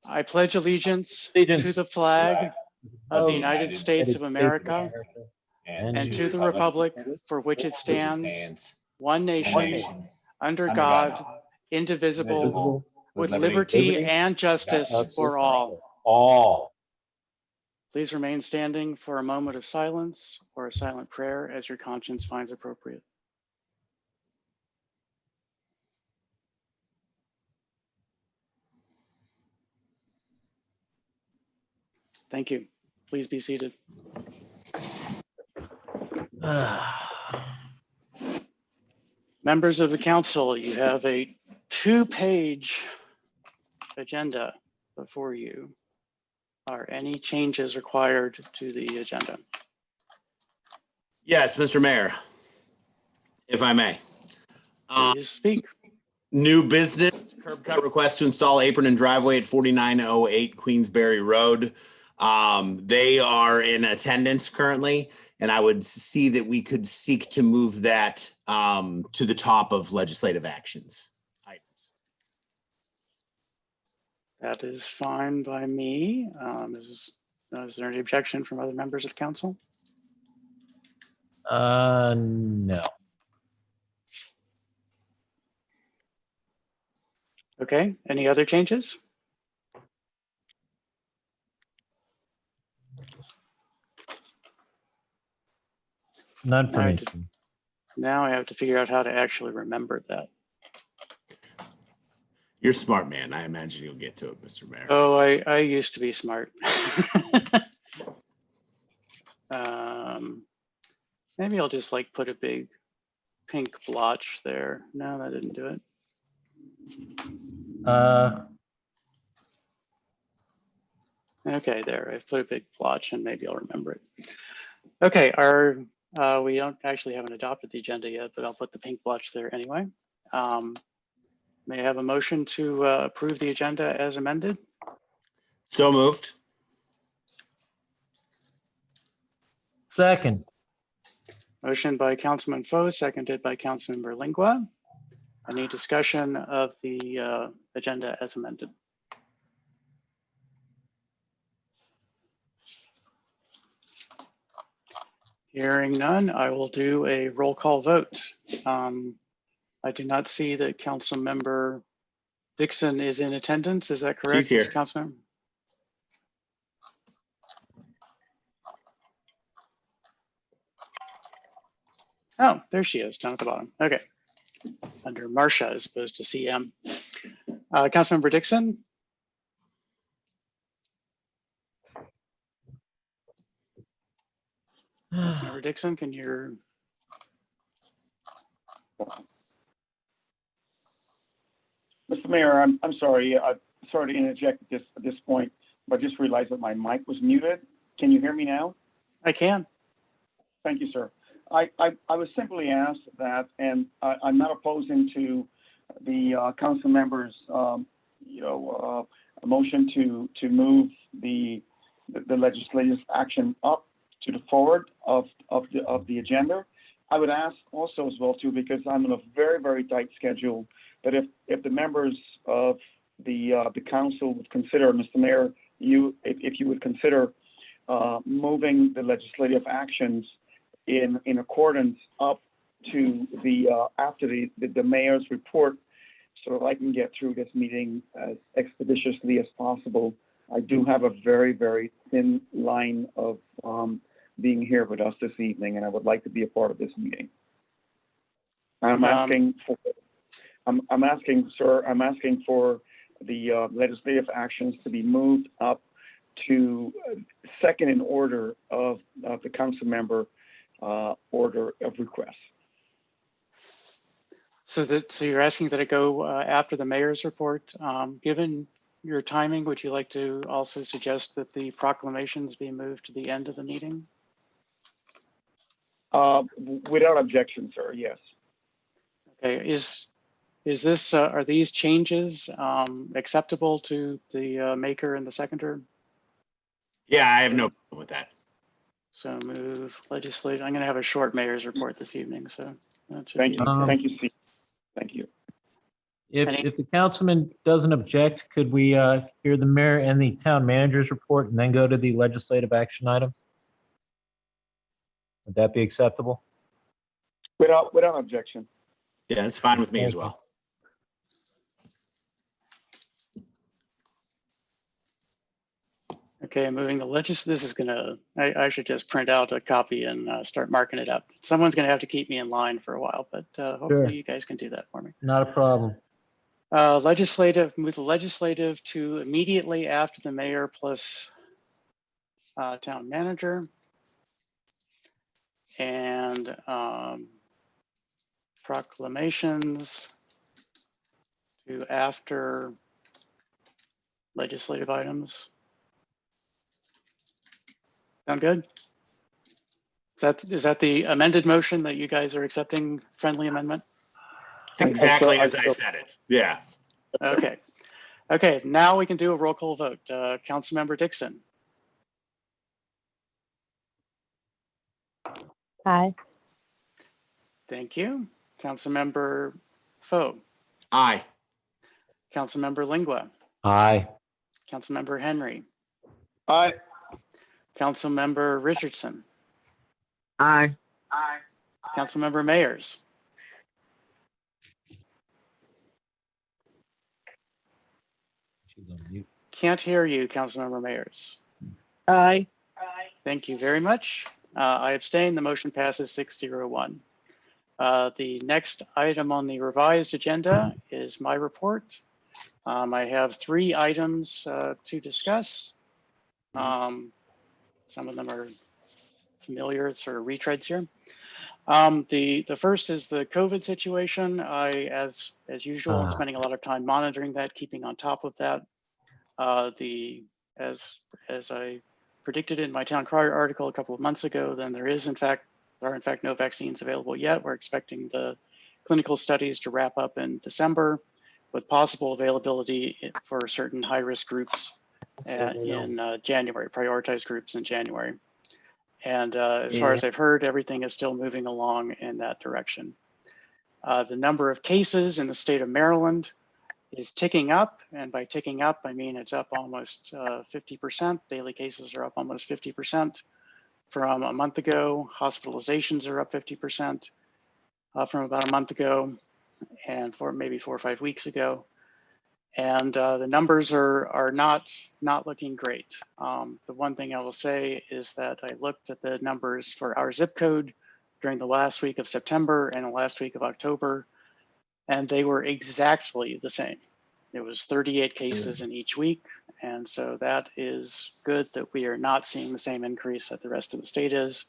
I pledge allegiance Allegiance to the flag of the of United States of America and to the republic for which it stands, one nation, under God, indivisible, with liberty and justice for all. All. Please remain standing for a moment of silence or a silent prayer as your conscience finds appropriate. Thank you. Please be seated. Members of the council, you have a 2-page agenda before you. Are any changes required to the agenda? Yes, Mr. Mayor, if I may. Please speak. New business, curb cut request to install apron and driveway at 4908 Queensberry Road. They are in attendance currently, and I would see that we could seek to move that to the top of legislative actions items. That is fine by me. Is there any objection from other members of the council? No. Okay, any other changes? None for me. Now I have to figure out how to actually remember that. You're a smart man. I imagine you'll get to it, Mr. Mayor. Oh, I used to be smart. Maybe I'll just like put a big pink blotch there. No, that didn't do it. Okay, there, I've put a big blotch and maybe I'll remember it. Okay, we haven't adopted the agenda yet, but I'll put the pink blotch there anyway. May I have a motion to approve the agenda as amended? So moved. Second. Motion by Councilman Foe, seconded by Councilmember Lingua. Any discussion of the agenda as amended? Hearing none, I will do a roll call vote. I do not see that Councilmember Dixon is in attendance. Is that correct? He's here. Councilmember? Oh, there she is, down at the bottom. Okay. Under Marcia as opposed to CM. Councilmember Dixon? Councilmember Dixon, can you? Mr. Mayor, I'm sorry. Sorry to interject at this point, but I just realized that my mic was muted. Can you hear me now? I can. Thank you, sir. I was simply asked that, and I'm not opposing to the council members, a motion to move the legislative action up to the forward of the agenda. I would ask also as well too, because I'm on a very, very tight schedule, that if the members of the council would consider, Mr. Mayor, if you would consider moving the legislative actions in accordance up to the after the mayor's report, so that I can get through this meeting as expeditiously as possible. I do have a very, very thin line of being here with us this evening, and I would like to be a part of this meeting. I'm asking for the legislative actions to be moved up to second in order of the council member order of request. So you're asking that it go after the mayor's report. Given your timing, would you like to also suggest that the proclamations be moved to the end of the meeting? Without objection, sir, yes. Okay, is this, are these changes acceptable to the maker and the seconder? Yeah, I have no problem with that. So move legislative. I'm going to have a short mayor's report this evening, so that should Thank be you. okay. Thank you, Steve. Thank you. If the councilman doesn't object, could we hear the mayor and the town manager's report and then go to the legislative action items? Would that be acceptable? Without objection. Yeah, it's fine with me as Thank you. well. Okay, moving the this is gonna, I should just print out a copy and start marking it up. Someone's gonna have to keep me in line for a while, but hopefully Sure. you guys can do that for me. Not a problem. Move the legislative to immediately after the mayor plus town manager. And proclamations to after legislative items. Sound good? Is that the amended motion that you guys are accepting, friendly amendment? It's exactly as I said it. Yeah. Okay. Okay, now we can do a roll call vote. Councilmember Dixon. Aye. Thank you. Councilmember Foe. Aye. Councilmember Lingua. Aye. Councilmember Henry. Aye. Councilmember Richardson. Aye. Councilmember Mayers. She's on mute. Can't hear you, Councilmember Mayers. Aye. Thank you very much. I abstain. The motion passes 601. The next item on the revised agenda is my report. I have 3 items to discuss. Some of them are familiar, it's sort of retreads here. The first is the COVID situation. I, as usual, am spending a lot of time monitoring that, keeping on top of that. As I predicted in my Town Crier article a couple of months ago, then there are in fact no vaccines available yet. We're expecting the clinical studies to wrap up in December with possible availability for certain high-risk groups in January, prioritized groups in January. And as far as I've heard, everything is still moving along in that direction. The number of cases in the state of Maryland is ticking up. And by ticking up, I mean it's up almost 50%. Daily cases are up almost 50% from a month ago. Hospitalizations are up 50% from about a month ago and for maybe 4 or 5 weeks ago. And the numbers are not looking great. The one thing I will say is that I looked at the numbers for our zip code during the last week of September and the last week of October, and they were exactly the same. It was 38 cases in each week. And so that is good that we are not seeing the same increase that the rest of the state is.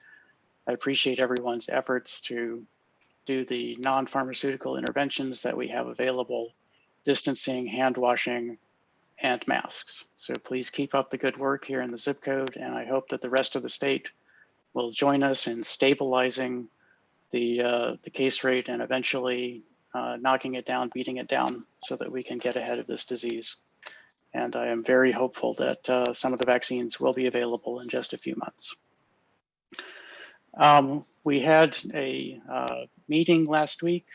I appreciate everyone's efforts to do the non-pharmaceutical interventions that we have available: distancing, hand washing, and masks. So please keep up the good work here in the zip code. And I hope that the rest of the state will join us in stabilizing the case rate and eventually knocking it down, beating it down, so that we can get ahead of this disease. And I am very hopeful that some of the vaccines will be available in just a few months. We had a meeting last week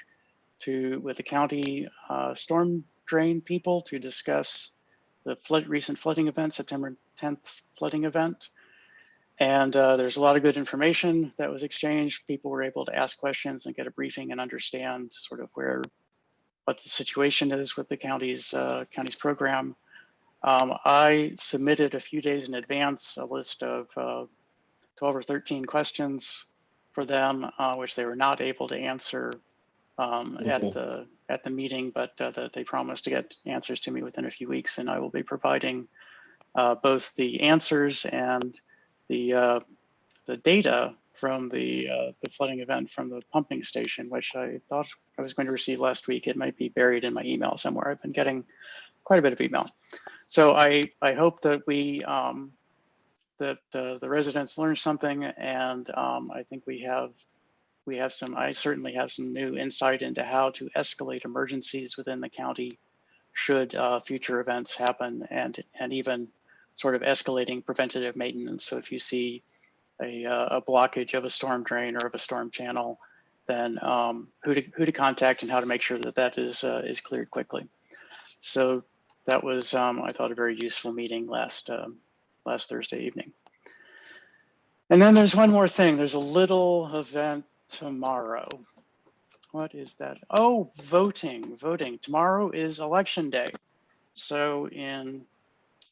with the county storm drain people to discuss the recent flooding event, September 10th flooding event. And there's a lot of good information that was exchanged. People were able to ask questions and get a briefing and understand sort of what the situation is with the county's program. I submitted a few days in advance a list of 12 or 13 questions for them, which they were not able to answer at the meeting, but that they promised to get answers to me within a few weeks, and I will be providing both the answers and the data from the flooding event from the pumping station, which I thought I was going to receive last week. It might be buried in my email somewhere. I've been getting quite a bit of email, so I hope that the residents learn something, and I think I certainly have some new insight into how to escalate emergencies within the county should future events happen, and even sort of escalating preventative maintenance. So if you see a blockage of a storm drain or of a storm channel, then who to contact and how to make sure that that is cleared quickly. So that was, I thought, a very useful meeting last Thursday evening. And then there's one more thing. There's a little event tomorrow. What is that? Oh, voting. Tomorrow is election day. So in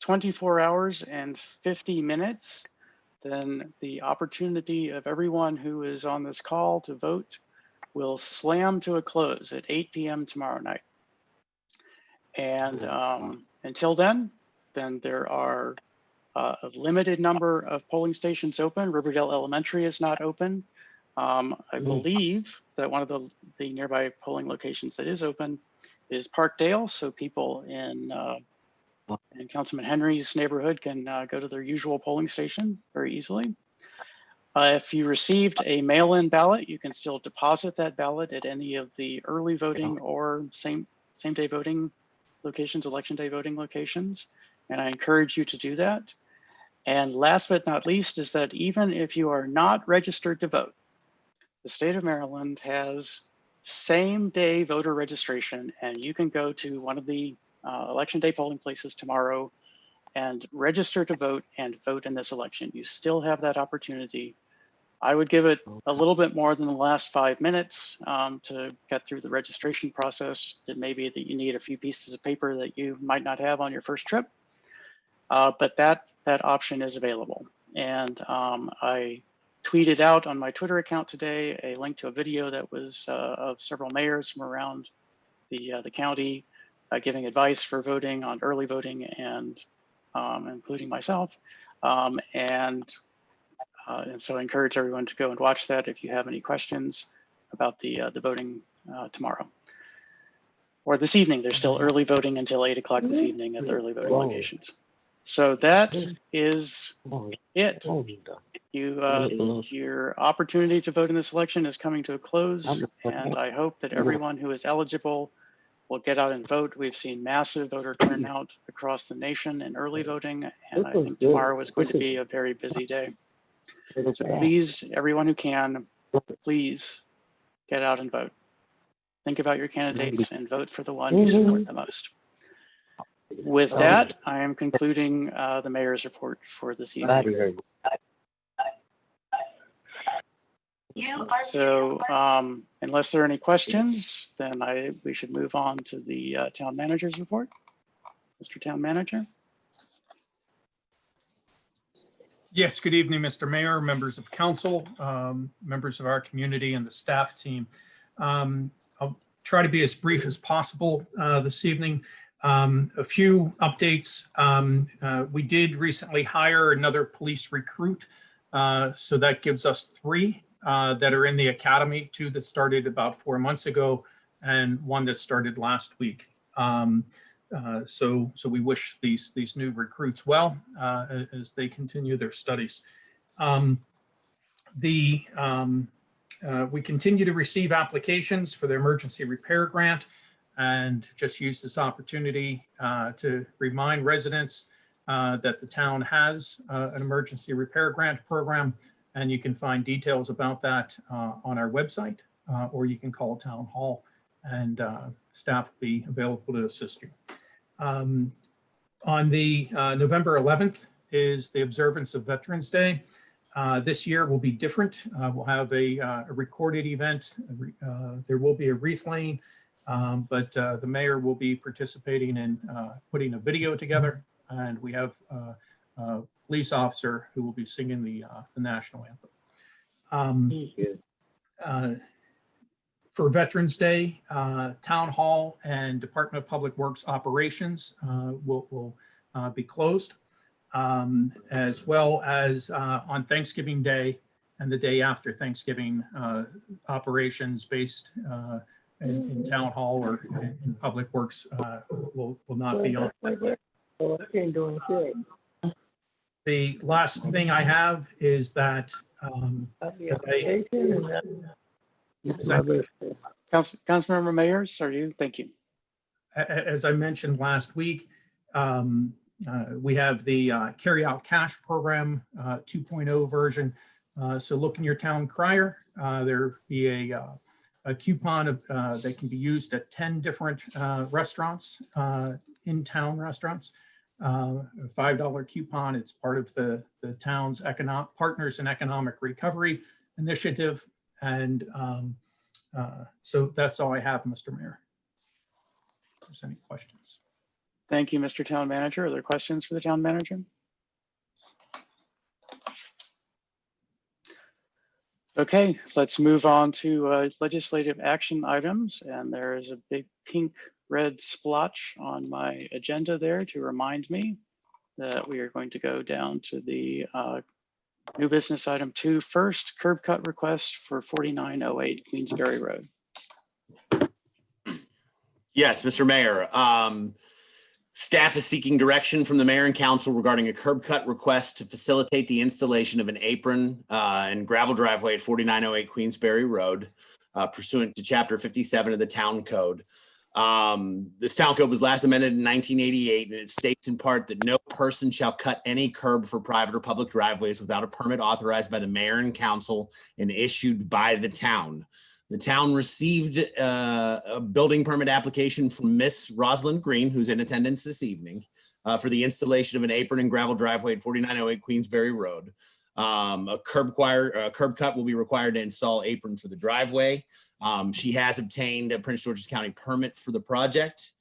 24 hours and 50 minutes, then the opportunity of everyone who is on this call to vote will slam to a close at 8 p.m. tomorrow night. And until then there are a limited number of polling stations open. Riverdale Elementary is not open. I believe that one of the nearby polling locations that is open is Parkdale. So people in Councilman Henry's neighborhood can go to their usual polling station very easily. If you received a mail-in ballot, you can still deposit that ballot at any of the early voting or same day voting locations, election day voting locations. And I encourage you to do that. And last but not least is that even if you are not registered to vote, the state of Maryland has same day voter registration, and you can go to one of the election day polling places tomorrow and register to vote and vote in this election. You still have that opportunity. I would give it a little bit more than the last 5 minutes to get through the registration process. It may be that you need a few pieces of paper that you might not have on your first trip, but that option is available. And I tweeted out on my Twitter account today a link to a video that was of several mayors from around the county giving advice for voting on early voting, and including myself. And so I encourage everyone to go and watch that if you have any questions about the voting tomorrow. Or this evening. There's still early voting until 8 o'clock this evening at the early voting locations. So that is it. Your opportunity to vote in this election is coming to a close, and I hope that everyone who is eligible will get out and vote. We've seen massive voter turnout across the nation in early voting, and I think tomorrow is going to be a very busy day. So please, everyone who can, please get out and vote. Think about your candidates and vote for the one you support the most. With that, I am concluding the mayor's report for this evening. So unless there are any questions, then we should move on to the town manager's report. Mr. Town Manager. Yes, good evening, Mr. Mayor, members of council, members of our community and the staff team. I'll try to be as brief as possible this evening. A few updates. We did recently hire another police recruit. So that gives us 3 that are in the academy, 2 that started about 4 months ago and 1 that started last week. So we wish these new recruits well as they continue their studies. We continue to receive applications for the emergency repair grant, and just use this opportunity to remind residents that the town has an emergency repair grant program, and you can find details about that on our website, or you can call Town Hall and staff will be available to assist you. On the November 11th is the observance of Veterans Day. This year will be different. We'll have a recorded event. There will be a wreath laying, but the mayor will be participating in putting a video together, and we have a police officer who will be singing the national anthem. For Veterans Day, Town Hall and Department of Public Works operations will be closed, as well as on Thanksgiving Day and the day after Thanksgiving, operations based in Town Hall or in Public Works will not be on. The last thing I have is that Councilmember Mayers, are you? Thank you. As I mentioned last week, we have the Carry Out Cash program 2.0 version So look in your town crier. There be a coupon of, that can be used at 10 different restaurants, in-town restaurants. A $5 coupon. It's part of the town's Partners in Economic Recovery initiative. And so that's all I have, Mr. Mayor. If there's any questions. Thank you, Mr. Town Manager. Are there questions for the Town Manager? Okay, let's move on to legislative action items. And there is a big pink red splotch on my agenda there to remind me that we are going to go down to the new business item 2 first, curb cut request for 4908 Queensberry Road. Yes, Mr. Mayor. Staff is seeking direction from the mayor and council regarding a curb cut request to facilitate the installation of an apron and gravel driveway at 4908 Queensberry Road pursuant to Chapter 57 of the Town Code. This Town Code was last amended in 1988, and it states in part that no person shall cut any curb for private or public driveways without a permit authorized by the mayor and council and issued by the town. The town received a building permit application from Miss Rosalind Green, who's in attendance this evening, for the installation of an apron and gravel driveway at 4908 Queensberry Road. A curb cut will be required to install apron for the driveway. She has obtained a Prince George's County permit for the project.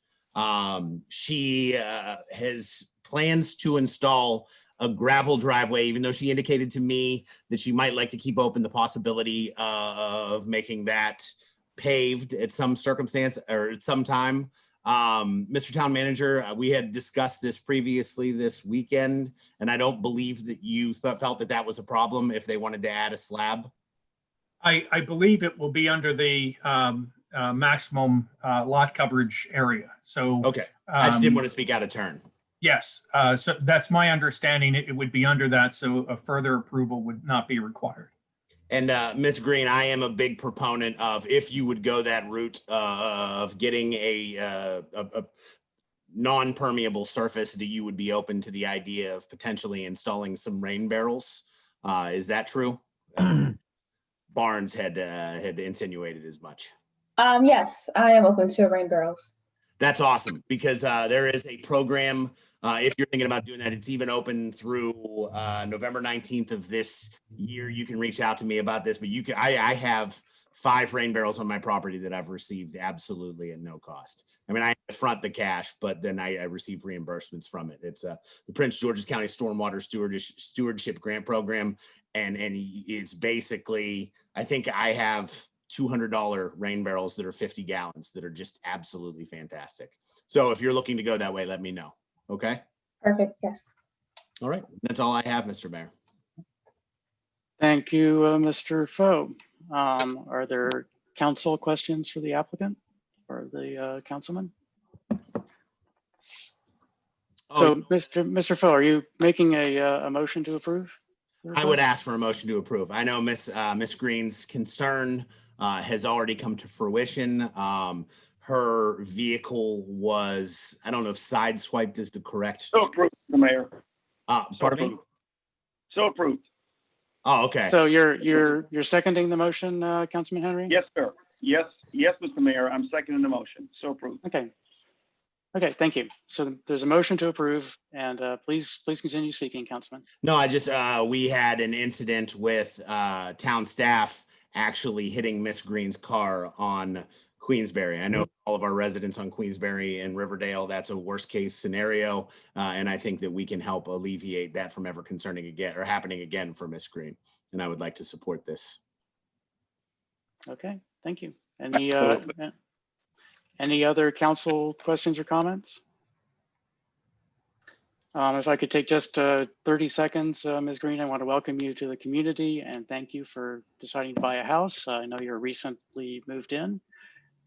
She has plans to install a gravel driveway, even though she indicated to me that she might like to keep open the possibility of making that paved at some circumstance or at some time. Mr. Town Manager, we had discussed this previously this weekend, and I don't believe that you felt that that was a problem if they wanted to add a slab. I believe it will be under the maximum lot coverage area. So Okay, I just didn't want to speak out of turn. yes, so that's my understanding. It would be under that, so a further approval would not be required. And Ms. Green, I am a big proponent of, if you would go that route of getting a non-permeable surface, that you would be open to the idea of potentially installing some rain barrels. Is that true? Barnes had insinuated as much. Yes, I am open to rain barrels. That's awesome, because there is a program, if you're thinking about doing that, it's even open through November 19th of this year. You can reach out to me about this, but you can, I have 5 rain barrels on my property that I've received absolutely at no cost. I mean, I front the cash, but then I receive reimbursements from it. It's the Prince George's County Stormwater Stewardship Grant Program. And it's basically, I think I have $200 rain barrels that are 50 gallons that are just absolutely fantastic. So if you're looking to go that way, let me know. Okay. Perfect, yes. All right. That's all I have, Mr. Mayor. Thank you, Mr. Foe. Are there council questions for the applicant or the councilman? So, Mr. Foe, are you making a motion to approve? I would ask for a motion to approve. I know Miss Green's concern has already come to fruition. Her vehicle was, I don't know if sideswiped is the correct. So approved, the mayor. Pardon me? So approved. Oh, okay. So you're seconding the motion, Councilman Henry? Yes, sir. Yes, Mr. Mayor, I'm seconding the motion. So approved. Okay. Okay, thank you. So there's a motion to approve, and please continue speaking, Councilman. No, I just, we had an incident with town staff actually hitting Miss Green's car on Queensberry. I know all of our residents on Queensberry and Riverdale, that's a worst case scenario. And I think that we can help alleviate that from ever concerning again or happening again for Miss Green. And I would like to support this. Okay, thank you. Any other council questions or comments? If I could take just 30 seconds, Ms. Green, I want to welcome you to the community and thank you for deciding to buy a house. I know you're recently moved in.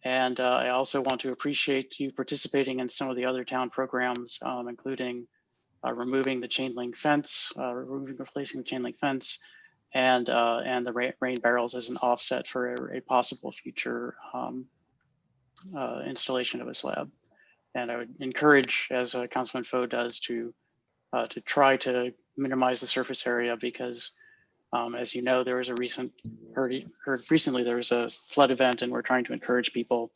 And I also want to appreciate you participating in some of the other town programs, including removing the chain link fence, replacing the chain link fence, and the rain barrels as an offset for a possible future installation of a slab. And I would encourage, as Councilman Foe does, to try to minimize the surface area, because As you know, there was a recently there was a flood event, and we're trying to encourage people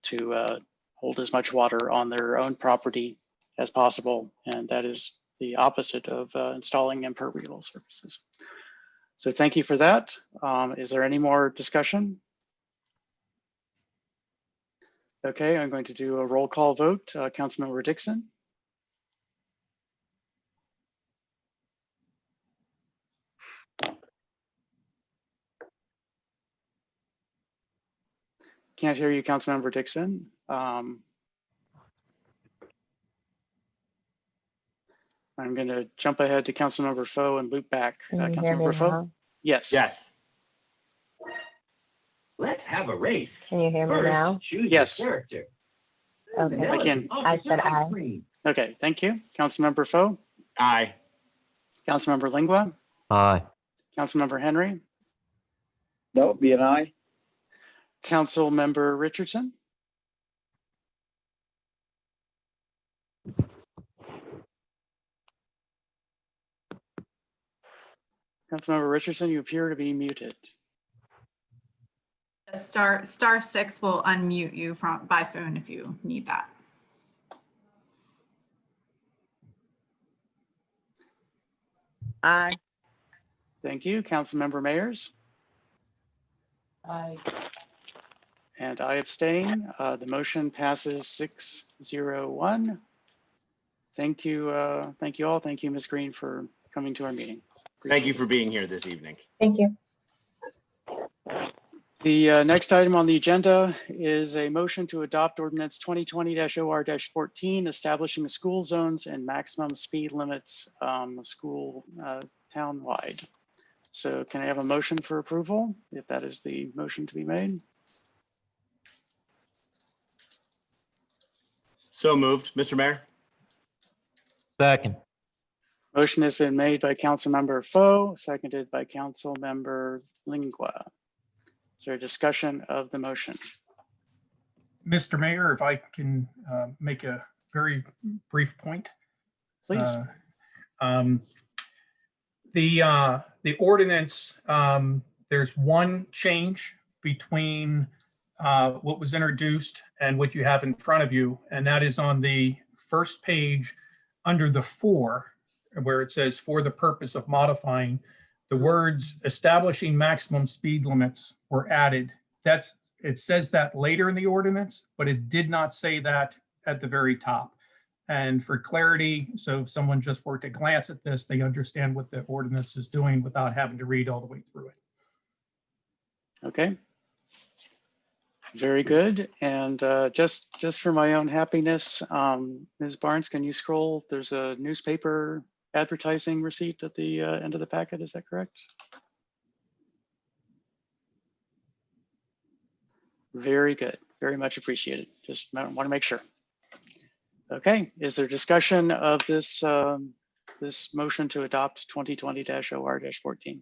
to hold as much water on their own property as possible. And that is the opposite of installing impermeable surfaces. So thank you for that. Is there any more discussion? Okay, I'm going to do a roll call vote. Councilmember Dixon. Can't hear you, Councilmember Dixon. I'm going to jump ahead to Councilmember Foe and loop back. Can you hear me Councilmember Foe? now? Yes. Yes. Let's have a race. Can you hear me First, now? choose Yes. your character. Okay. I can. I said aye. Okay, thank you. Councilmember Foe, Aye. Councilmember Lingua, Aye. Councilmember Henry, No, be an aye. Councilmember Richardson, Councilmember Richardson, you appear to be muted. Star 6 will unmute you from by phone if you need that. Aye. Thank you. Councilmember Mayers, Aye. and I abstain. The motion passes 6-0-1. Thank you. Thank you all. Thank you, Ms. Green, for coming to our meeting. Thank you Appreciate for being here this evening. Thank you. The next item on the agenda is a motion to adopt ordinance 2020-OR-14, establishing school zones and maximum speed limits school townwide. So can I have a motion for approval, if that is the motion to be made? So moved, Mr. Mayor. Second. Motion has been made by Councilmember Foe, seconded by Councilmember Lingua. Is there a discussion of the motion? Mr. Mayor, if I can make a very brief point. Please. The ordinance, there's one change between what was introduced and what you have in front of you, and that is on the first page under the 4, where it says for the purpose of modifying, the words establishing maximum speed limits were added. It says that later in the ordinance, but it did not say that at the very top. And for clarity, so if someone just were to glance at this, they understand what the ordinance is doing without having to read all the way through it. Okay. Very good. And just for my own happiness, Ms. Barnes, can you scroll? There's a newspaper advertising receipt at the end of the packet. Is that correct? Very good. Very much appreciated. Just want to make sure. Okay. Is there discussion of this this motion to adopt 2020-OR-14?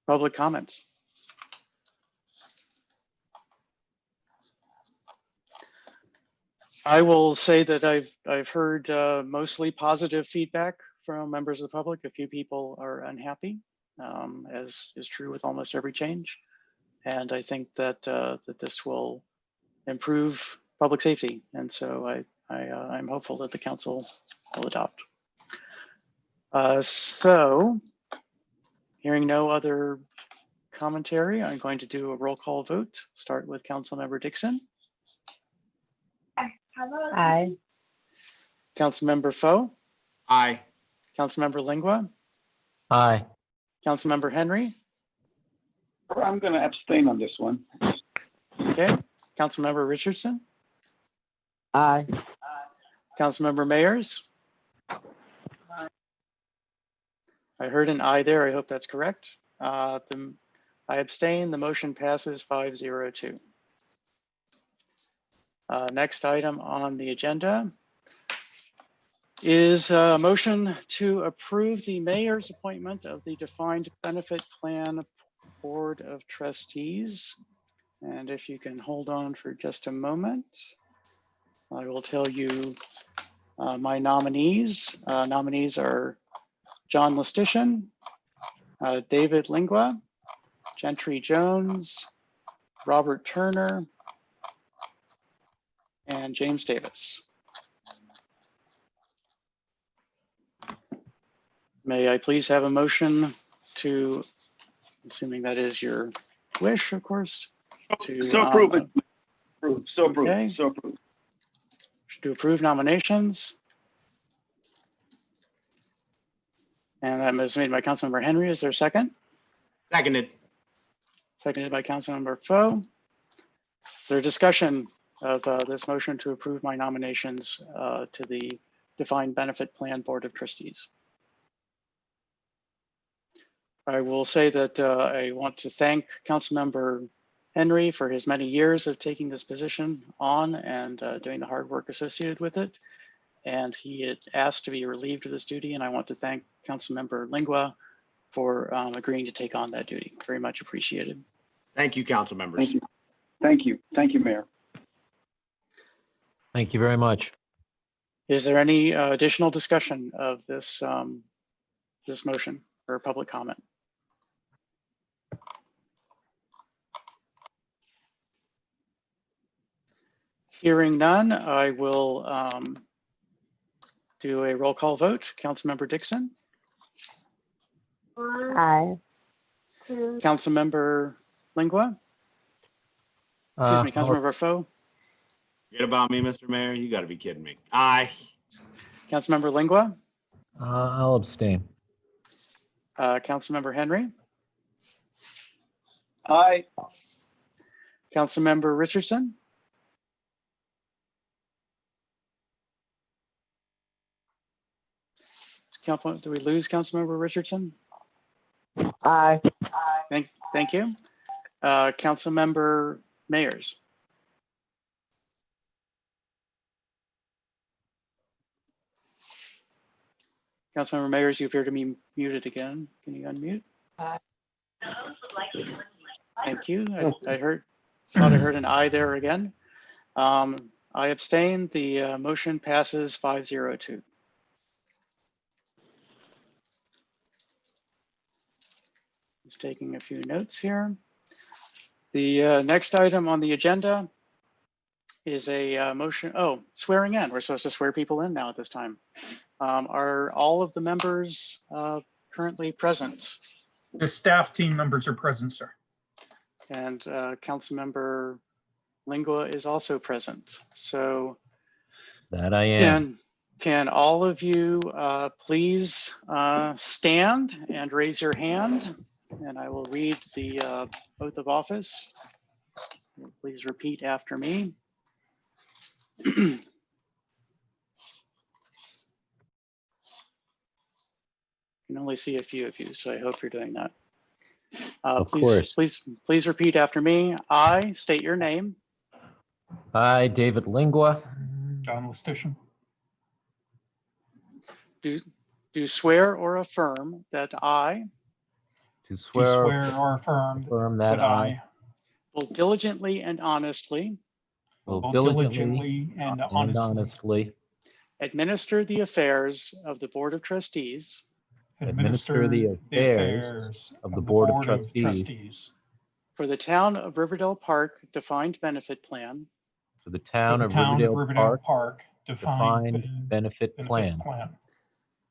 Public comments? I will say that I've heard mostly positive feedback from members of the public. A few people are unhappy, as is true with almost every change. And I think that that this will improve public safety. And so I'm hopeful that the council will adopt. So hearing no other commentary, I'm going to do a roll call vote. Start with Councilmember Dixon. Aye. Councilmember Foe, Aye. Councilmember Lingua, Aye. Councilmember Henry, I'm going to abstain on this one. okay, Councilmember Richardson, Aye. Councilmember Mayers. I heard an aye there. I hope that's correct. I abstain. The motion passes 5-0-2. Next item on the agenda is a motion to approve the mayor's appointment of the Defined Benefit Plan Board of Trustees. And if you can hold on for just a moment, I will tell you my nominees. Nominees are John Listician, David Lingua, Gentry Jones, Robert Turner, and James Davis. May I please have a motion to, assuming that is your wish, of course, to So approved. Approved. So approved. okay. So approved. to approve nominations. And that was made by Councilmember Henry. Is there a second? Seconded. Seconded by Councilmember Foe. Is there a discussion of this motion to approve my nominations to the Defined Benefit Plan Board of Trustees? I will say that I want to thank Councilmember Henry for his many years of taking this position on and doing the hard work associated with it. And he had asked to be relieved of this duty, and I want to thank Councilmember Lingua for agreeing to take on that duty. Very much appreciated. Thank you, council members. Thank you. Thank you. Thank you, Mayor. Thank you very much. Is there any additional discussion of this this motion or public comment? Hearing none, I will do a roll call vote. Councilmember Dixon, Aye. Councilmember Lingua, excuse me, Councilmember Foe, Forget about me, Mr. Mayor. You got to be kidding me. Aye. Councilmember Lingua, I'll abstain. Councilmember Henry, Aye. Councilmember Richardson, do we lose Councilmember Richardson? Aye. Thank you. Councilmember Mayers. Councilmember Mayers, you appear to be muted again. Can you unmute? Thank you. I thought I heard an aye there again. I abstain. The motion passes 5-0-2. Just taking a few notes here. The next item on the agenda is a motion, swearing in. We're supposed to swear people in now at this time. Are all of the members currently present? The staff team members are present, sir. And Councilmember Lingua is also present. So That I am. can all of you please stand and raise your hand, and I will read the oath of office. Please repeat after me. I can only see a few of you, so I hope you're doing that. Of course. Please repeat after me. I state your name. I, David Lingua, John Listician. Do swear or affirm that I do Do swear swear or affirm that that I I will diligently and honestly will will diligently and and honestly honestly administer the affairs of the Board of Trustees administer the affairs of the Board of Trustees Trustees for the Town of Riverdale Park Defined Benefit Plan for the for town the of town of Riverdale Riverdale Park Park defined benefit plan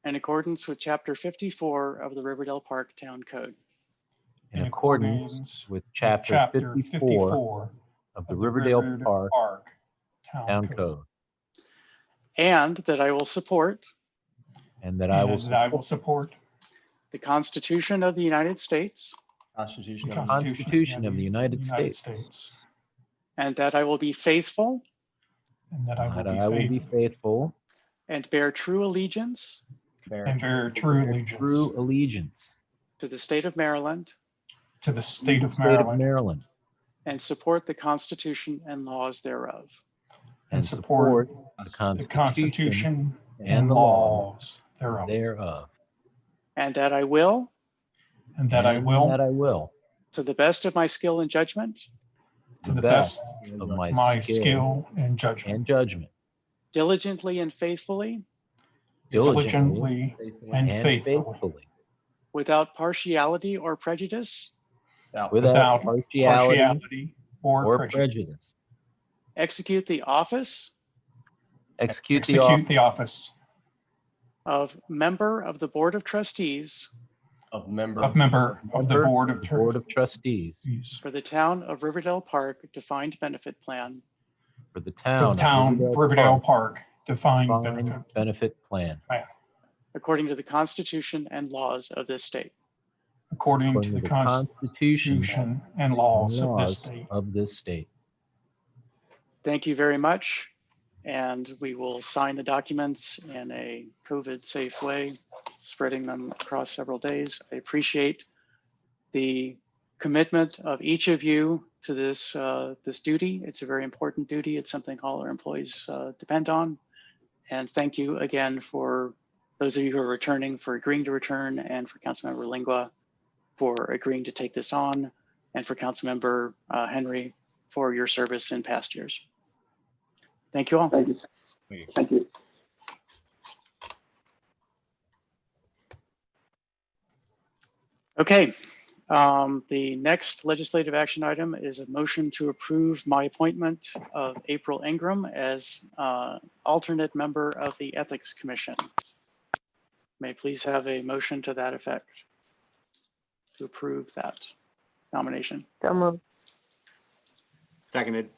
in accordance with Chapter 54 of the Riverdale Park Town Code, in accordance with Chapter 54 of the Riverdale Park Town Code, and that I will support and that I will support the Constitution of the United States the Constitution of the United States, and that I will be faithful and that I that will I will be be faithful and bear true allegiance and bear true allegiance to the state of Maryland to the state of state of Maryland Maryland, and support the Constitution and laws thereof, and support the the Constitution and and the laws thereof, and that I will, and that I will, to the best of my skill and judgment, to the best of my skill and judgment, diligently and faithfully, Diligently and faithfully, without partiality or prejudice, without partiality or prejudice, prejudice. execute the office Execute execute the office of member of the Board of Trustees of member of the Board of Trustees Trustees for the town of Riverdale Park Defined Benefit Plan, for the for town the town of of Riverdale Park defined Defined benefit Benefit Plan, according to the Constitution and laws of this state. according to according the to the Constitution Constitution and and laws of this laws state. of this state. Thank you very much. And we will sign the documents in a COVID-safe way, spreading them across several days. I appreciate the commitment of each of you to this, this duty. It's a very important duty. It's something all our employees depend on. And thank you again for those of you who are returning for agreeing to return, and for Councilmember Lingua for agreeing to take this on, and for Councilmember Henry for your service in past years. Thank you all. Thank you. Thank you. Okay, the next legislative action item is a motion to approve my appointment of April Ingram as alternate member of the Ethics Commission. May I please have a motion to that effect to approve that nomination? So moved. Seconded.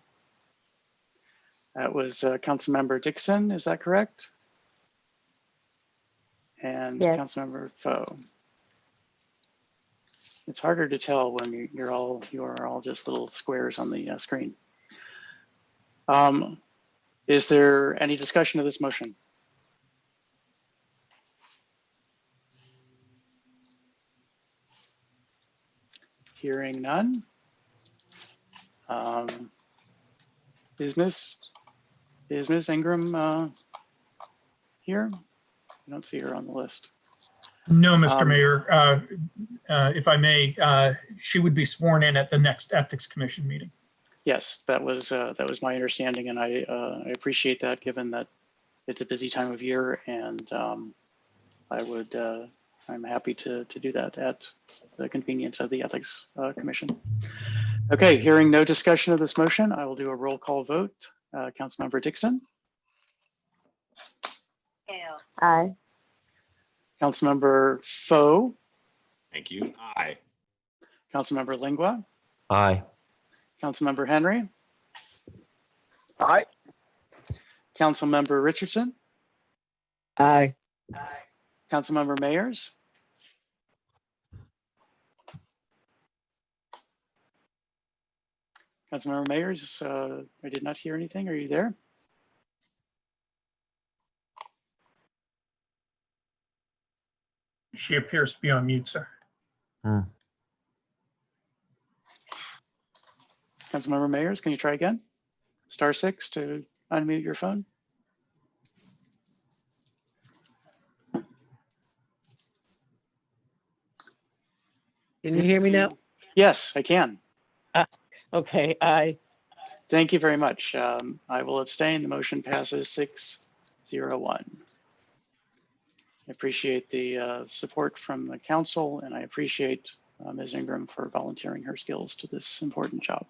That was Councilmember Dixon, is that correct? And Yes. Councilmember Foe. It's harder to tell when you are all just little squares on the screen. Is there any discussion of this motion? Hearing none. Is Ms. Ingram here? I don't see her on the list. No, Mr. Mayor, if I may, she would be sworn in at the next Ethics Commission meeting. Yes, that was my understanding, and I appreciate that, given that it's a busy time of year, and I'm happy to do that at the convenience of the Ethics Commission. Okay, hearing no discussion of this motion, I will do a roll call vote. Councilmember Dixon, Aye. Councilmember Foe, Thank you. Aye. Councilmember Lingua, Aye. Councilmember Henry, Aye. Councilmember Richardson, Aye. Councilmember Mayers, Councilmember Mayers, I did not hear anything. Are you there? She appears to be on mute, sir. Councilmember Mayers, can you try again? *6 to unmute your phone. Can you hear me now? Yes, I can. Okay, aye. Thank you very much. I will abstain. The motion passes 6-0-1. I appreciate the support from the council, and I appreciate Ms. Ingram for volunteering her skills to this important job.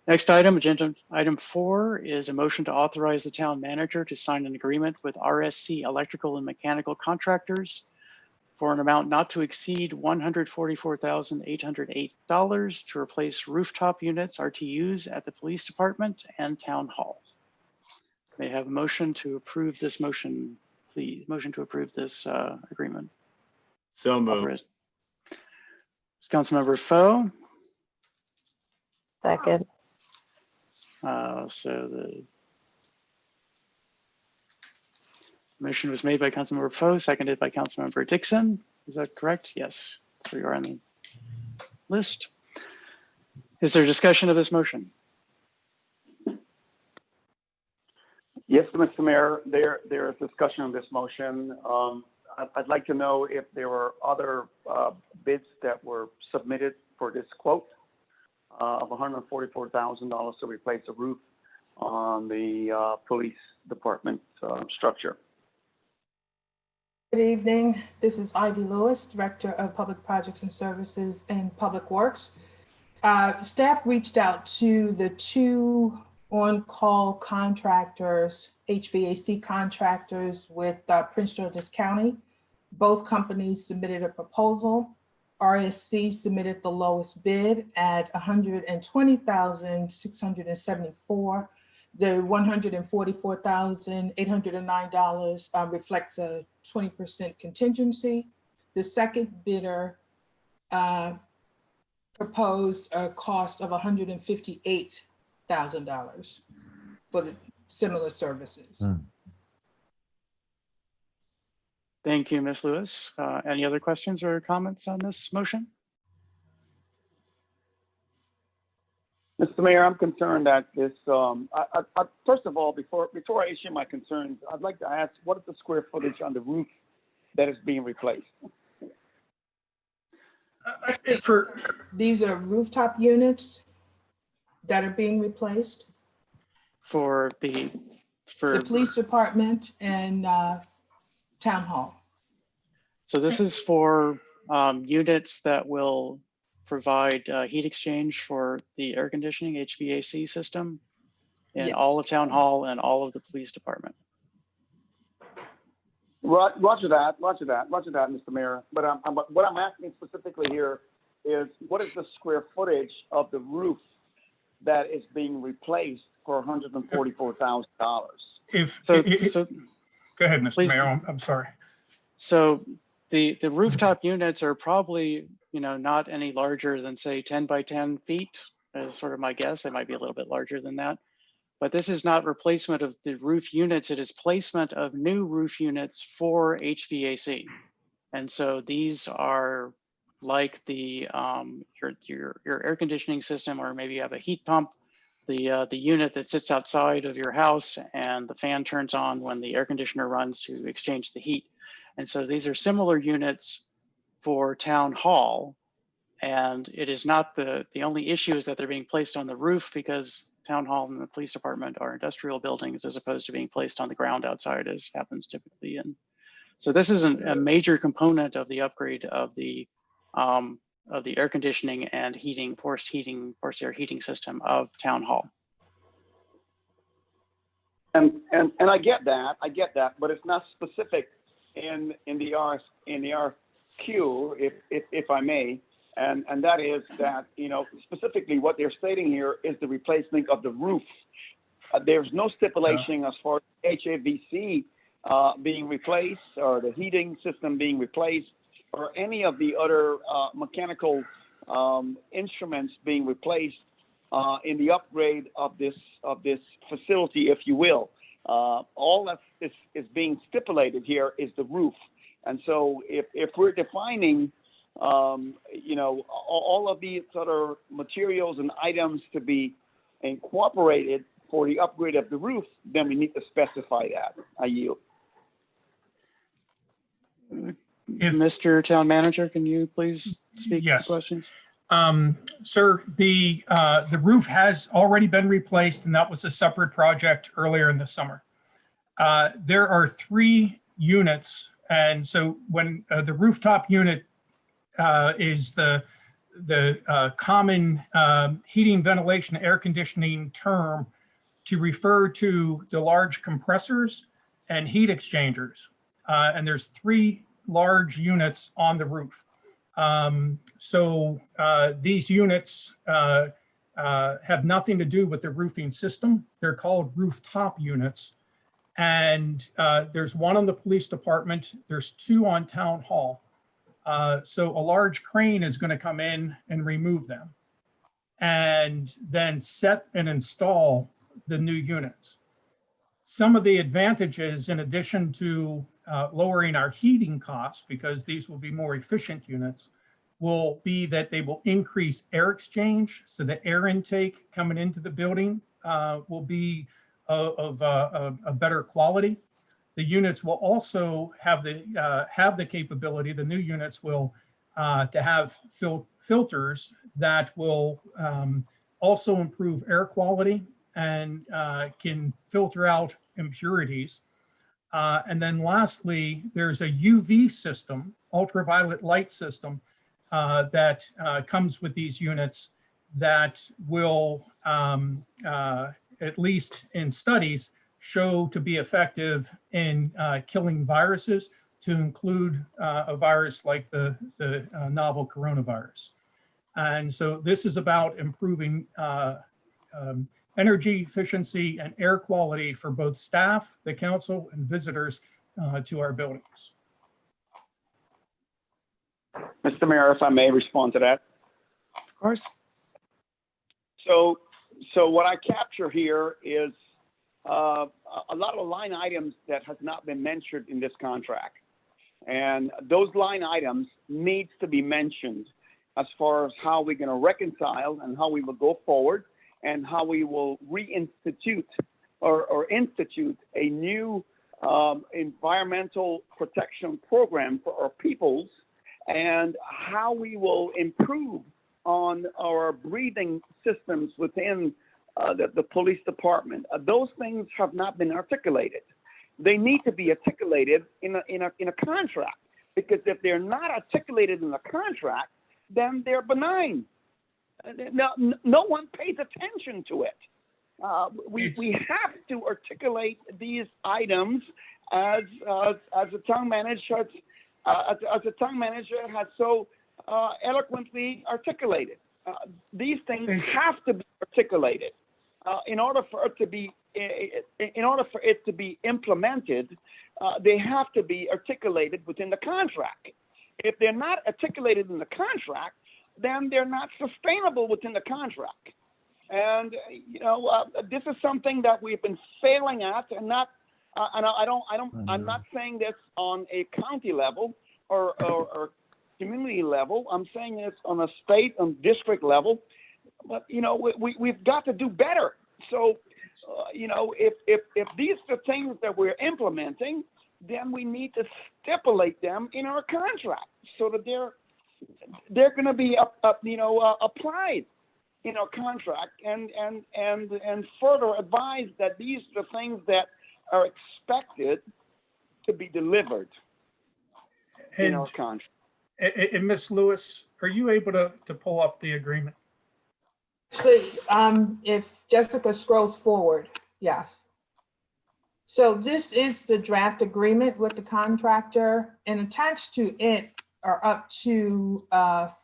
Next item, agenda item 4, is a motion to authorize the town manager to sign an agreement with RSC Electrical and Mechanical Contractors for an amount not to exceed $144,808 to replace rooftop units, RTUs, at the police department and town halls. May I have a motion to approve this motion, please? Motion to approve this agreement. So moved. Councilmember Foe. Second. So the motion was made by Councilmember Foe, seconded by Councilmember Dixon. Is that correct? Yes. So you're on the list. Is there discussion of this motion? Yes, Mr. Mayor, there is discussion on this motion. I'd like to know if there were other bids that were submitted for this quote of $144,000 to replace a roof on the police department structure. Good evening. This is Ivy Lewis, Director of Public Projects and Services and Public Works. Staff reached out to the two on-call contractors, HVAC contractors with Prince George's County. Both companies submitted a proposal. RSC submitted the lowest bid at $120,674. The $144,809 reflects a 20% contingency. The second bidder proposed a cost of $158,000 for the similar services. Thank you, Ms. Lewis. Any other questions or comments on this motion? Mr. Mayor, I'm concerned that this, first of all, before I issue my concerns, I'd like to ask, what is the square footage on the roof that is being replaced? These are rooftop units that are being replaced. For the Police department and town hall. So this is for units that will provide heat exchange for the air conditioning HVAC system in Yes. all of town hall and all of the police department. Roger that, Mr. Mayor. But what I'm asking specifically here is, what is the square footage of the roof that is being replaced for $144,000? Go ahead, Mr. Please. Mayor. I'm sorry. So the rooftop units are probably, not any larger than, say, 10 by 10 feet, is sort of my guess. They might be a little bit larger than that. But this is not replacement of the roof units. It is placement of new roof units for HVAC. And so these are like the your air conditioning system, or maybe you have a heat pump, the unit that sits outside of your house and the fan turns on when the air conditioner runs to exchange the heat. And so these are similar units for town hall. And it is not the only issue is that they're being placed on the roof, because town hall and the police department are industrial buildings as opposed to being placed on the ground outside, as happens typically in. So this isn't a major component of the upgrade of the air conditioning and heating, forced air heating system of town hall. And I get that, but it's not specific in the RFQ, if I may. And that is that, specifically what they're stating here is the replacement of the roof. There's no stipulation as far as HVAC being replaced, or the heating system being replaced, or any of the other mechanical instruments being replaced in the upgrade of this facility, if you will. All that is being stipulated here is the roof. And so if we're defining all of these other materials and items to be incorporated for the upgrade of the roof, then we need to specify that. I yield. Mr. Town Manager, can you please speak to the questions? Sir, the roof has already been replaced, and that was a separate project earlier in the summer. There are 3 units, and so when the rooftop unit is the common heating, ventilation, air conditioning term to refer to the large compressors and heat exchangers. And there's 3 large units on the roof. So these units have nothing to do with the roofing system. They're called rooftop units. And there's 1 on the police department. There's 2 on town hall. So a large crane is going to come in and remove them and then set and install the new units. Some of the advantages, in addition to lowering our heating costs, because these will be more efficient units, will be that they will increase air exchange. So the air intake coming into the building will be of a better quality. The units will also have the capability, the new units will to have filters that will also improve air quality and can filter out impurities. And then lastly, there's a UV system, ultraviolet light system, that comes with these units that will, at least in studies, show to be effective in killing viruses, to include a virus like the novel coronavirus. And so this is about improving energy efficiency and air quality for both staff, the council, and visitors to our buildings. Mr. Mayor, if I may respond to that. Of course. So what I capture here is a lot of line items that has not been mentioned in this contract. And those line items needs to be mentioned as far as how we're going to reconcile and how we will go forward and how we will reinstitute or institute a new environmental protection program for our peoples, and how we will improve on our breathing systems within the police department. Those things have not been articulated. They need to be articulated in a contract, because if they're not articulated in the contract, then they're benign. No one pays attention to it. We have to articulate these items as the town manager has so eloquently articulated. These things have to be articulated in order for it to be implemented. They have to be articulated within the contract. If they're not articulated in the contract, then they're not sustainable within the contract. And this is something that we've been failing at, and not. I'm not saying this on a county level or community level. I'm saying this on a state and district level. But we've got to do better. So if these are things that we're implementing, then we need to stipulate them in our contract so that they're going to be applied in our contract, and further advise that these are the things that are expected to be delivered in our contract. And Ms. Lewis, are you able to pull up the agreement? Please, if Jessica scrolls forward, yes. So this is the draft agreement with the contractor, and attached to it are up to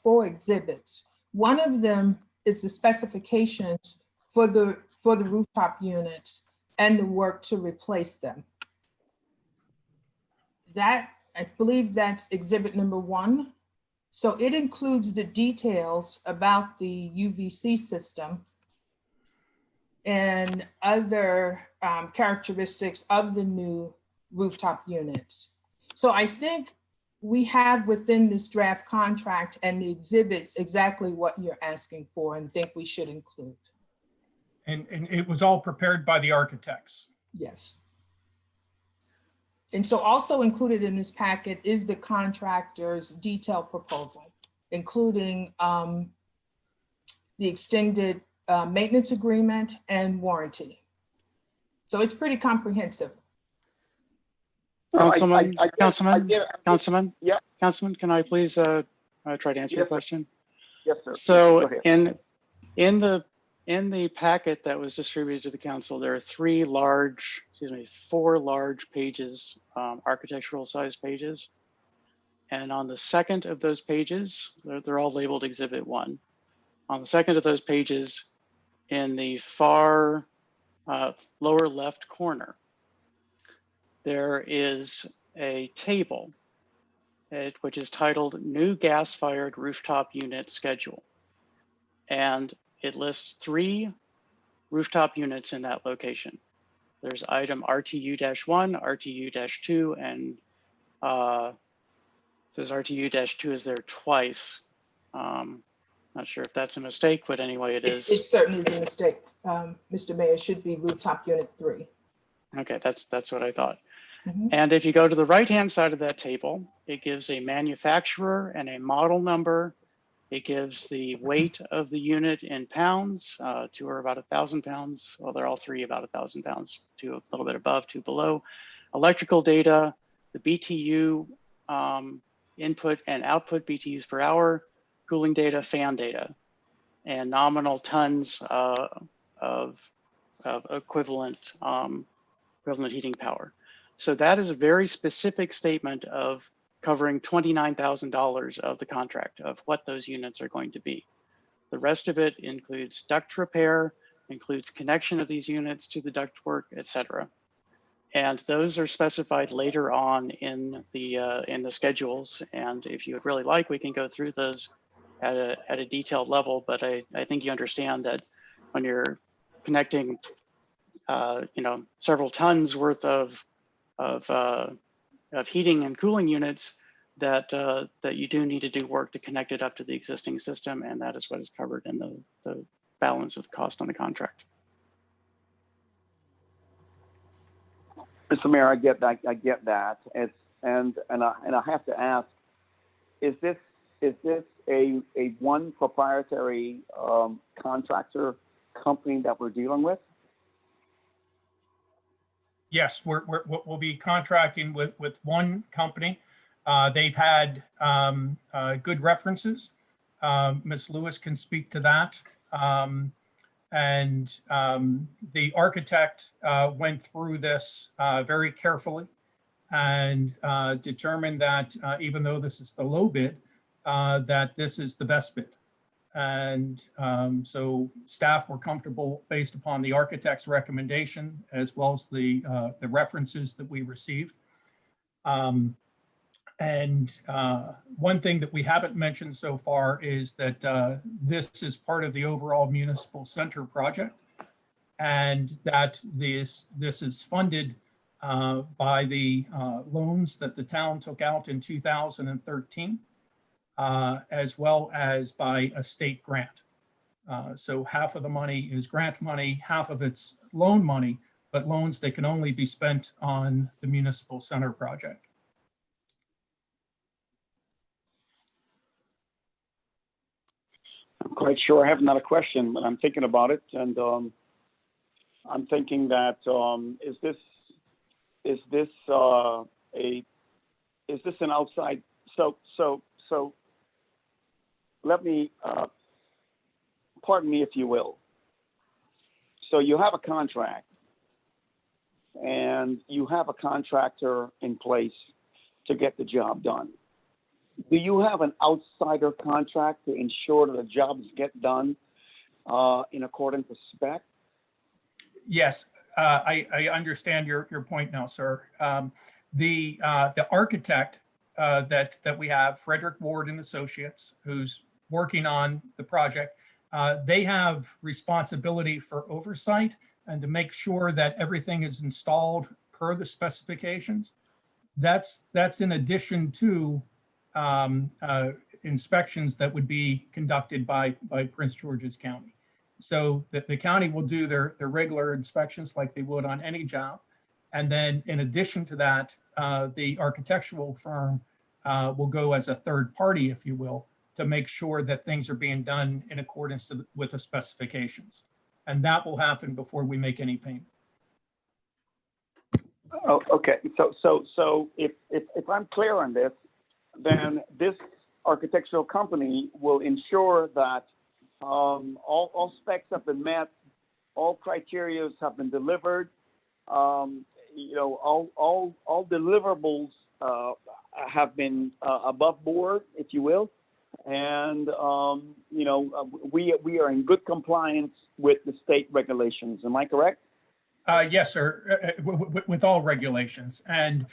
4 exhibits. One of them is the specifications for the rooftop units and the work to replace them. That, I believe that's exhibit number 1. So it includes the details about the UVC system and other characteristics of the new rooftop units. So I think we have within this draft contract and the exhibits exactly what you're asking for and think we should include. And it was all prepared by the architects. Yes. And so also included in this packet is the contractor's detailed proposal, including the extended maintenance agreement and warranty. So it's pretty comprehensive. Councilman, Yeah. Councilman, can I please try to answer your question? Yes, sir. So Go ahead. in the packet that was distributed to the council, there are 4 large pages, architectural size pages. And on the second of those pages, they're all labeled Exhibit 1. On the second of those pages, in the far lower left corner, there is a table which is titled New Gas-Fired Rooftop Unit Schedule. And it lists 3 rooftop units in that location. There's item RTU-1, RTU-2, and says RTU-2 is there twice. Not sure if that's a mistake, but anyway, it is. It certainly is a mistake, Mr. Mayor. It should be rooftop unit 3. Okay, that's what I thought. Mhm. And if you go to the right-hand side of that table, it gives a manufacturer and a model number. It gives the weight of the unit in pounds. Two are about 1,000 pounds. Well, they're all three about 1,000 pounds, two a little bit above, two below. Electrical data, the BTU input and output BTUs per hour, cooling data, fan data, and nominal tons of equivalent heating power. So that is a very specific statement of covering $29,000 of the contract of what those units are going to be. The rest of it includes duct repair, includes connection of these units to the ductwork, et cetera. And those are specified later on in the schedules. And if you would really like, we can go through those at a detailed level. But I think you understand that when you're connecting, several tons worth of heating and cooling units, that you do need to do work to connect it up to the existing system, and that is what is covered in the balance of the cost on the contract. Mr. Mayor, I get that. And I have to ask, is this a one proprietary contractor company that we're dealing with? Yes, we'll be contracting with one company. They've had good references. Ms. Lewis can speak to that. And the architect went through this very carefully and determined that even though this is the low bid, that this is the best bid. And so staff were comfortable based upon the architect's recommendation, as well as the references that we received. And one thing that we haven't mentioned so far is that this is part of the overall municipal center project, and that this is funded by the loans that the town took out in 2013, as well as by a state grant. So half of the money is grant money, half of it's loan money, but loans that can only be spent on the municipal center project. I'm quite sure I have another question, but I'm thinking about it, and I'm thinking that is this an outside? So let me pardon me if you will. So you have a contract, and you have a contractor in place to get the job done. Do you have an outsider contract to ensure that the jobs get done in accordance with spec? Yes, I understand your point now, sir. The architect that we have, Frederick Ward and Associates, who's working on the project, they have responsibility for oversight and to make sure that everything is installed per the specifications. That's in addition to inspections that would be conducted by Prince George's County. So the county will do their regular inspections like they would on any job. And then in addition to that, the architectural firm will go as a third party, if you will, to make sure that things are being done in accordance with the specifications. And that will happen before we make any payment. Oh, okay. So if I'm clear on this, then this architectural company will ensure that all specs have been met, all criteria have been delivered, all deliverables have been above board, if you will, and we are in good compliance with the state regulations. Am I correct? Yes, sir, with all regulations. And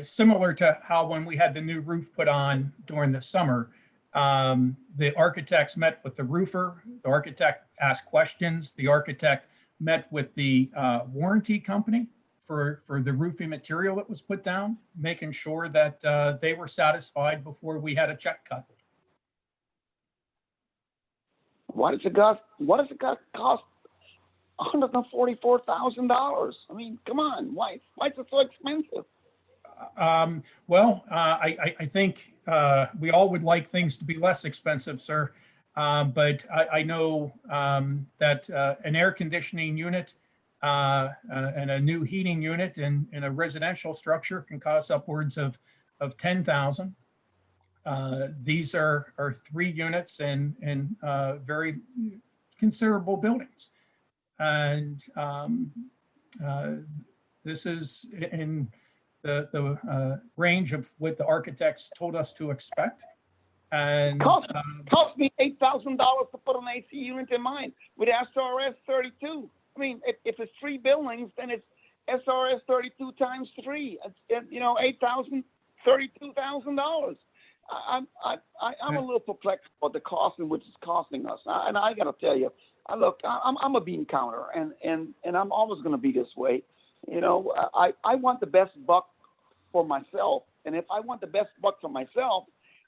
similar to how when we had the new roof put on during the summer, the architects met with the roofer, the architect asked questions, the architect met with the warranty company for the roofing material that was put down, making sure that they were satisfied before we had a check cut. What does it cost? $144,000. I mean, come on, why is it so expensive? Well, I think we all would like things to be less expensive, sir. But I know that an air conditioning unit and a new heating unit in a residential structure can cost upwards of 10,000. These are 3 units in very considerable buildings. And this is in the range of what the architects told us to expect. And Cost me $8,000 to put an AC unit in mine with SRS 32. I mean, if it's 3 buildings, then it's SRS 32 times 3. It's, you know, $32,000. I'm a little perplexed about the cost in which it's costing us. And I got to tell you, I'm a bean counter, and I'm always going to be this way. You know, I want the best buck for myself, and if I want the best buck for myself,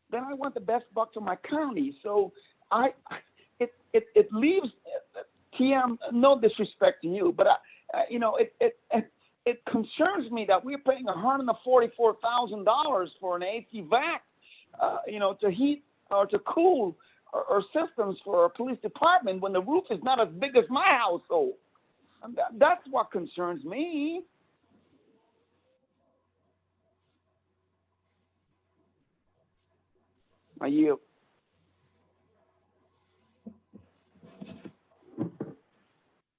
then I want the best buck for my county. So it leaves TM. No disrespect to you, but you know, it concerns me that we're paying $144,000 for an AC vac, you know, to heat or to cool our systems for our police department when the roof is not as big as my household. And that's what concerns me. Are you?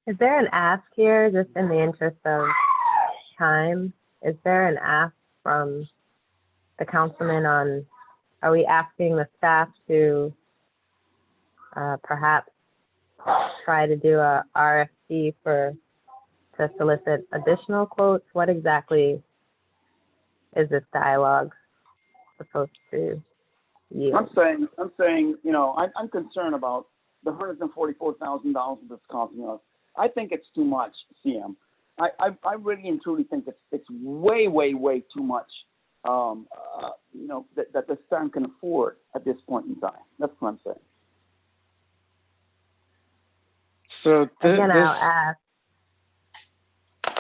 Is there an ask here, just in the interest of time? Is there an ask from the councilman on, are we asking the staff to perhaps try to do a RFP to solicit additional quotes? What exactly is this dialogue supposed to yield? I'm saying, you know, I'm concerned about the $144,000 that's costing us. I think it's too much, CM. I really and truly think it's way, way, way too much. You know, that the town can afford at this point in time. That's what I'm saying. So Again, this, I'll ask,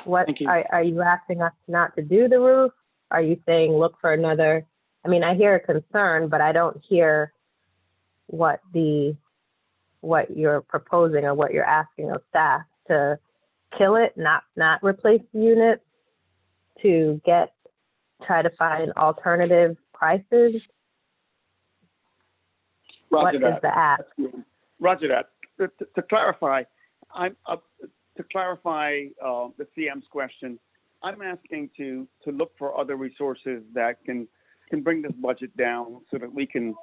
what Thank you. are you asking us not to do the roof? Are you saying look for another? I mean, I hear a concern, but I don't hear what you're proposing or what you're asking of staff to kill it, not replace the unit, to try to find alternative prices. Roger What that. is the ask? Roger that. To clarify, the CM's question, I'm asking to look for other resources that can bring this budget down so that we can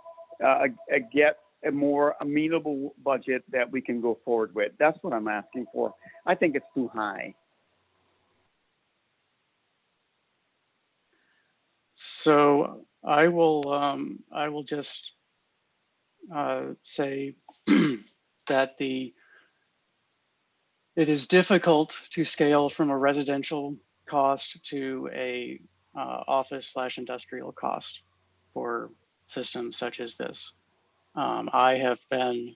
get a more amenable budget that we can go forward with. That's what I'm asking for. I think it's too high. So I will just say that it is difficult to scale from a residential cost to a office/industrial cost for systems such as this. I have been,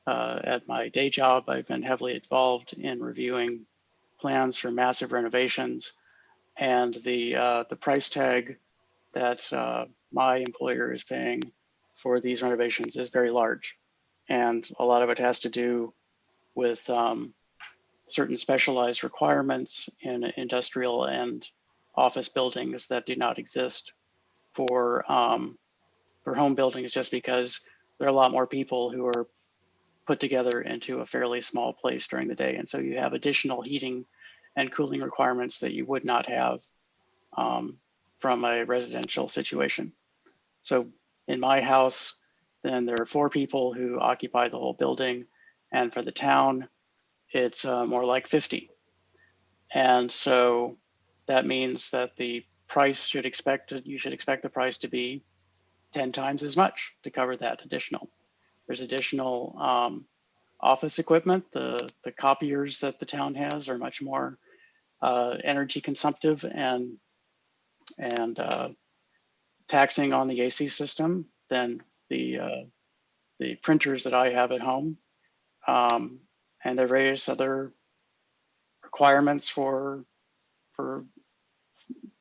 at my day job, I've been heavily involved in reviewing plans for massive renovations, and the price tag that my employer is paying for these renovations is very large. And a lot of it has to do with certain specialized requirements in industrial and office buildings that do not exist for home buildings, just because there are a lot more people who are put together into a fairly small place during the day. And so you have additional heating and cooling requirements that you would not have from a residential situation. So in my house, then there are 4 people who occupy the whole building. And for the town, it's more like 50. And so that means that the price you should expect the price to be 10 times as much to cover that additional. There's additional office equipment. The copiers that the town has are much more energy consumptive and taxing on the AC system than the printers that I have at home. And there are various other requirements for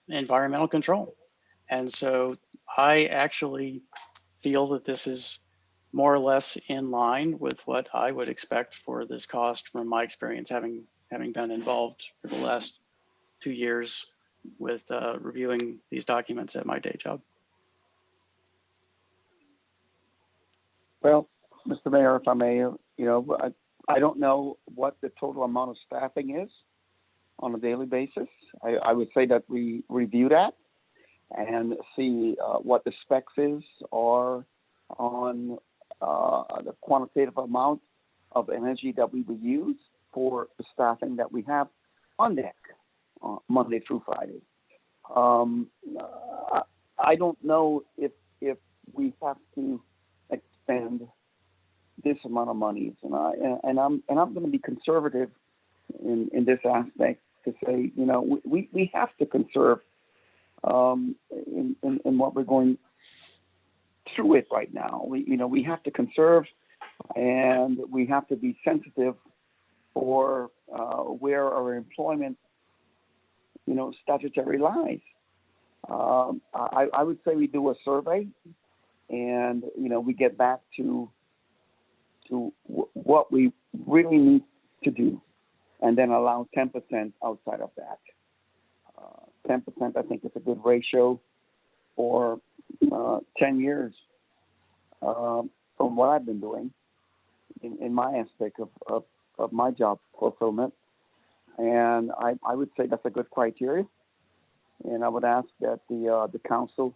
environmental control. And so I actually feel that this is more or less in line with what I would expect for this cost from my experience having been involved for the last 2 years with reviewing these documents at my day job. Well, Mr. Mayor, if I may, I don't know what the total amount of staffing is on a daily basis. I would say that we review that and see what the specs are on the quantitative amount of energy that we would use for the staffing that we have on deck Monday through Friday. I don't know if we have to expend this amount of money, and I'm going to be conservative in this aspect to say, we have to conserve in what we're going through it right now. We have to conserve, and we have to be sensitive for where our employment, statutory lies. I would say we do a survey, and we get back to what we really need to do, and then allow 10% outside of that. 10%, I think, is a good ratio for 10 years from what I've been doing in my aspect of my job fulfillment. And I would say that's a good criteria. And I would ask that the council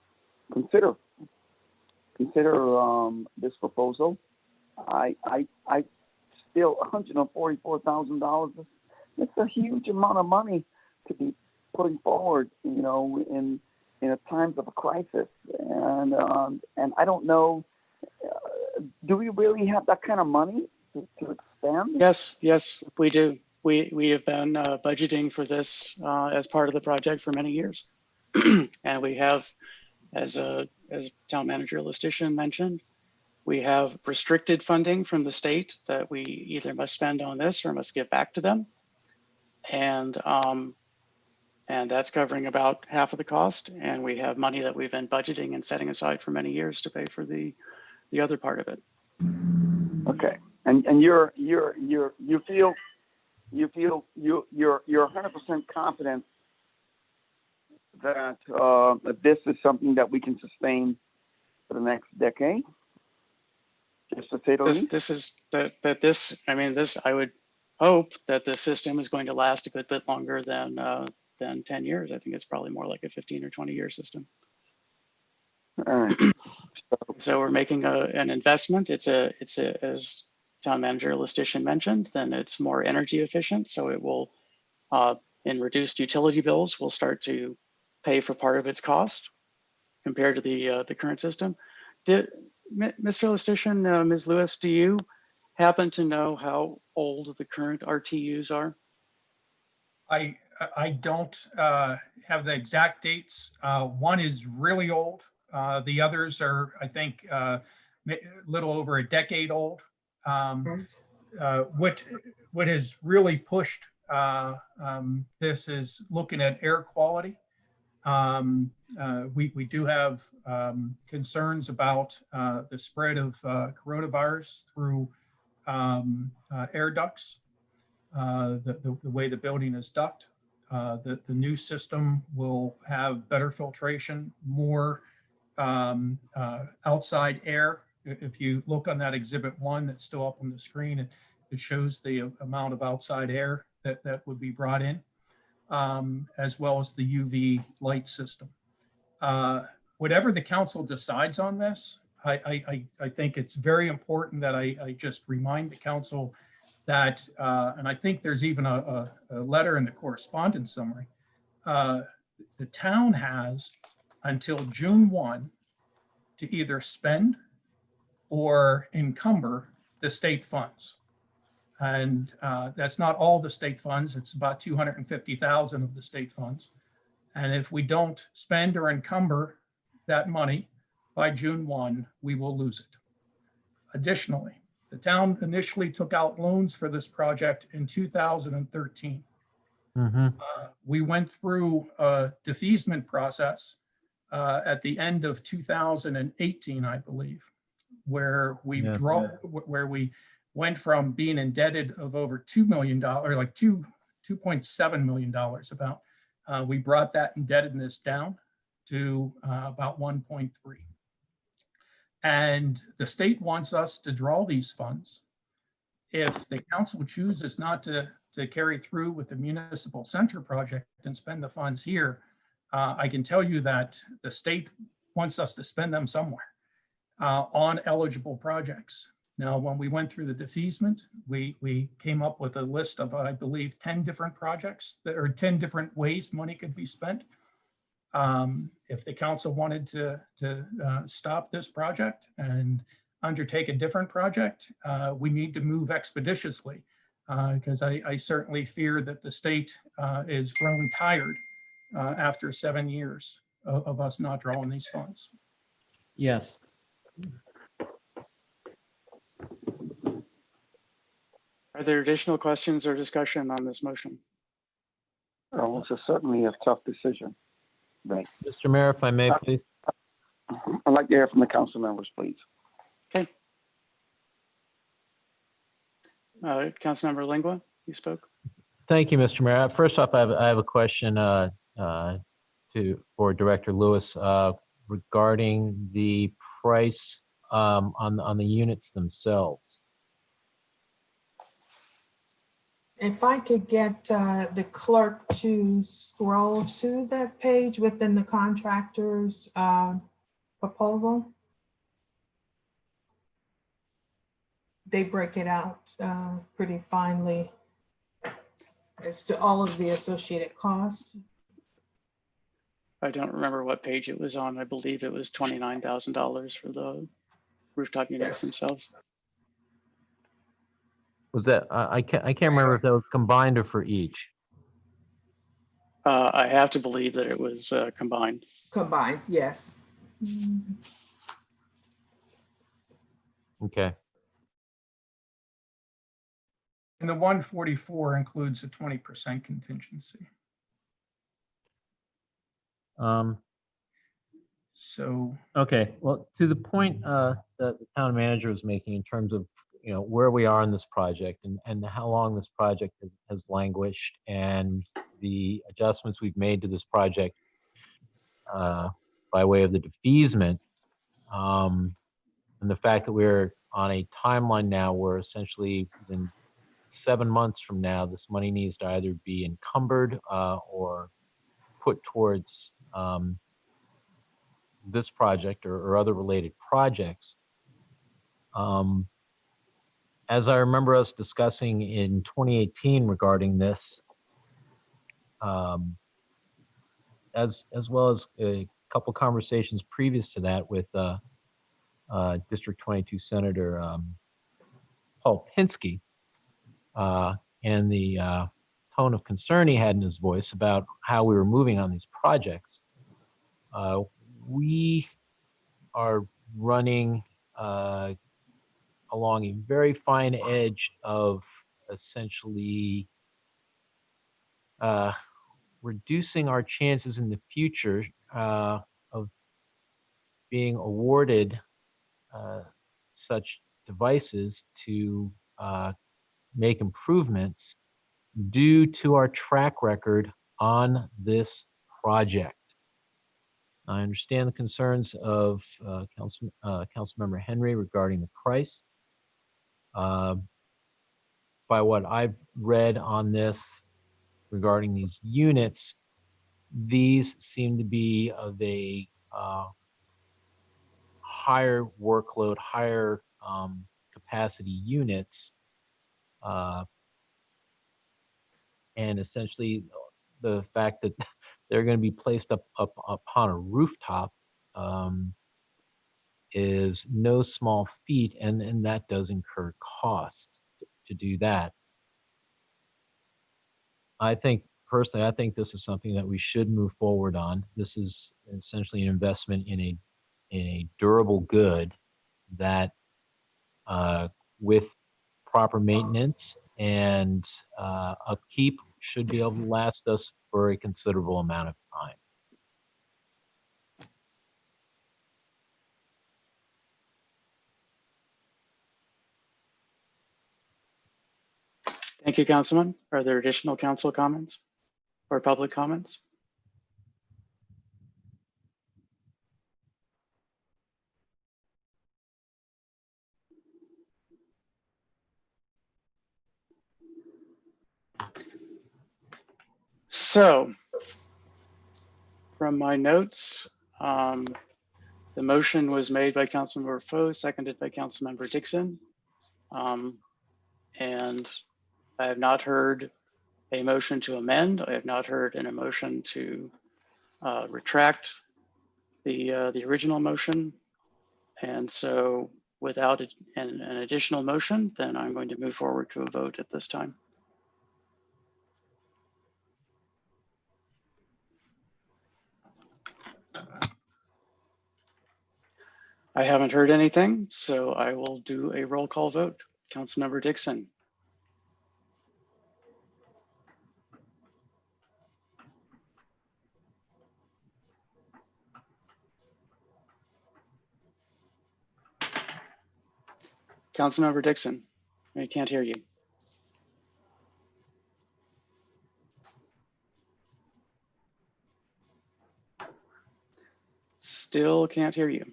consider this proposal. I still $144,000. It's a huge amount of money to be putting forward, in a times of a crisis. And I don't know, do we really have that kind of money to expand? Yes, we do. We have been budgeting for this as part of the project for many years. And we have, as Town Manager Lestitian mentioned, we have restricted funding from the state that we either must spend on this or must give back to them. And that's covering about half of the cost. And we have money that we've been budgeting and setting aside for many years to pay for the other part of it. Okay. And you're 100% confident that this is something that we can sustain for the next decade? Just to say the least? I would hope that the system is going to last a good bit longer than 10 years. I think it's probably more like a 15 or 20-year system. All right. So we're making an investment. It's as Town Manager Lestitian mentioned, then it's more energy efficient. So it will, in reduced utility bills, will start to pay for part of its cost compared to the current system. Mr. Lestitian, Ms. Lewis, do you happen to know how old the current RTUs are? I don't have the exact dates. One is really old. The others are, I think, a little over a decade old. What has really pushed this is looking at air quality. We do have concerns about the spread of coronavirus through air ducts, the way the building is ducted. The new system will have better filtration, more outside air. If you look on that Exhibit 1 that's still up on the screen, it shows the amount of outside air that would be brought in, as well as the UV light system. Whatever the council decides on this, I think it's very important that I just remind the council that, and I think there's even a letter in the correspondence summary, the town has until June 1 to either spend or encumber the state funds. And that's not all the state funds. It's about 250,000 of the state funds. And if we don't spend or encumber that money by June 1, we will lose it. Additionally, the town initially took out loans for this project in 2013. We went through a defeasance process at the end of 2018, I believe, where we Yes. where we went from being indebted of over $2 million, like $2.7 million about. We brought that indebtedness down to about 1.3. And the state wants us to draw these funds. If the council chooses not to carry through with the municipal center project and spend the funds here, I can tell you that the state wants us to spend them somewhere on eligible projects. Now, when we went through the defeasance, we came up with a list of, I believe, 10 different projects that are 10 different ways money could be spent. If the council wanted to stop this project and undertake a different project, we need to move expeditiously because I certainly fear that the state is growing tired after 7 years of us not drawing these funds. Yes. Are there additional questions or discussion on this motion? Oh, it's certainly a tough decision. Right. Mr. Mayor, if I may, please. I'd like to hear from the council members, please. Okay. Councilmember Lingua, you spoke. Thank you, Mr. Mayor. First off, I have a question for Director Lewis regarding the price on the units themselves. If I could get the clerk to scroll to that page within the contractor's proposal. They break it out pretty finely as to all of the associated costs. I don't remember what page it was on. I believe it was $29,000 for the rooftop units themselves. Was that I can't remember if that was combined or for each. I have to believe that it was combined. Combined, yes. Okay. And the 144 includes a 20% contingency. So, okay, well, to the point that the town manager was making in terms of where we are in this project and how long this project has languished and the adjustments we've made to this project by way of the defeasance, and the fact that we're on a timeline now where essentially within 7 months from now, this money needs to either be encumbered or put towards this project or other related projects. As I remember us discussing in 2018 regarding this, as well as a couple conversations previous to that with District 22 Senator Paul Pinsky, and the tone of concern he had in his voice about how we were moving on these projects. We are running along a very fine edge of essentially reducing our chances in the future of being awarded such devices to make improvements due to our track record on this project. I understand the concerns of Councilmember Henry regarding the price. By what I've read on this regarding these units, these seem to be of a higher workload, higher capacity units, and essentially the fact that they're going to be placed up upon a rooftop is no small feat, and that does incur costs to do that. I think personally, this is something that we should move forward on. This is essentially an investment in a durable good that, with proper maintenance and upkeep, should be able to last us for a considerable amount of time. Thank you, Councilman. Are there additional council comments or public comments? So, from my notes, the motion was made by Councilmember Foe, seconded by Councilmember Dixon. And I have not heard a motion to amend. I have not heard a motion to retract the original motion. And so without an additional motion, then I'm going to move forward to a vote at this time. I haven't heard anything, so I will do a roll call vote. Councilmember Dixon. Councilmember Dixon, I can't hear you. Still can't hear you.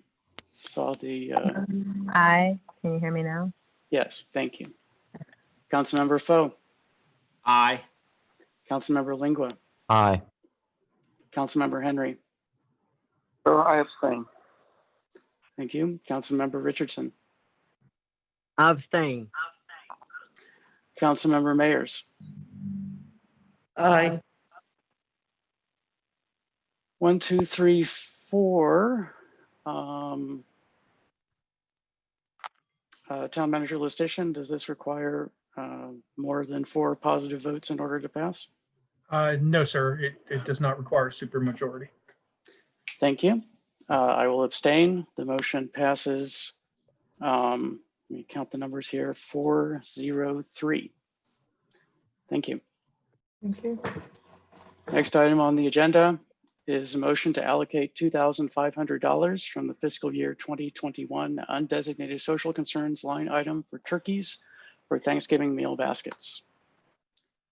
Saw the, Aye. Can you hear me now? yes, thank you. Councilmember Foe, Aye. Councilmember Lingua, Aye. Councilmember Henry, I abstain. thank you. Councilmember Richardson, Abstain. Councilmember Mayers, Aye. 1, 2, 3, 4. Town manager Listition, does this require more than 4 positive votes in order to pass? No, sir, it does not require a supermajority. Thank you. I will abstain. The motion passes. Let me count the numbers here, 403. Thank you. Thank you. Next item on the agenda is a motion to allocate $2,500 from the fiscal year 2021 undesignated social concerns line item for turkeys for Thanksgiving meal baskets.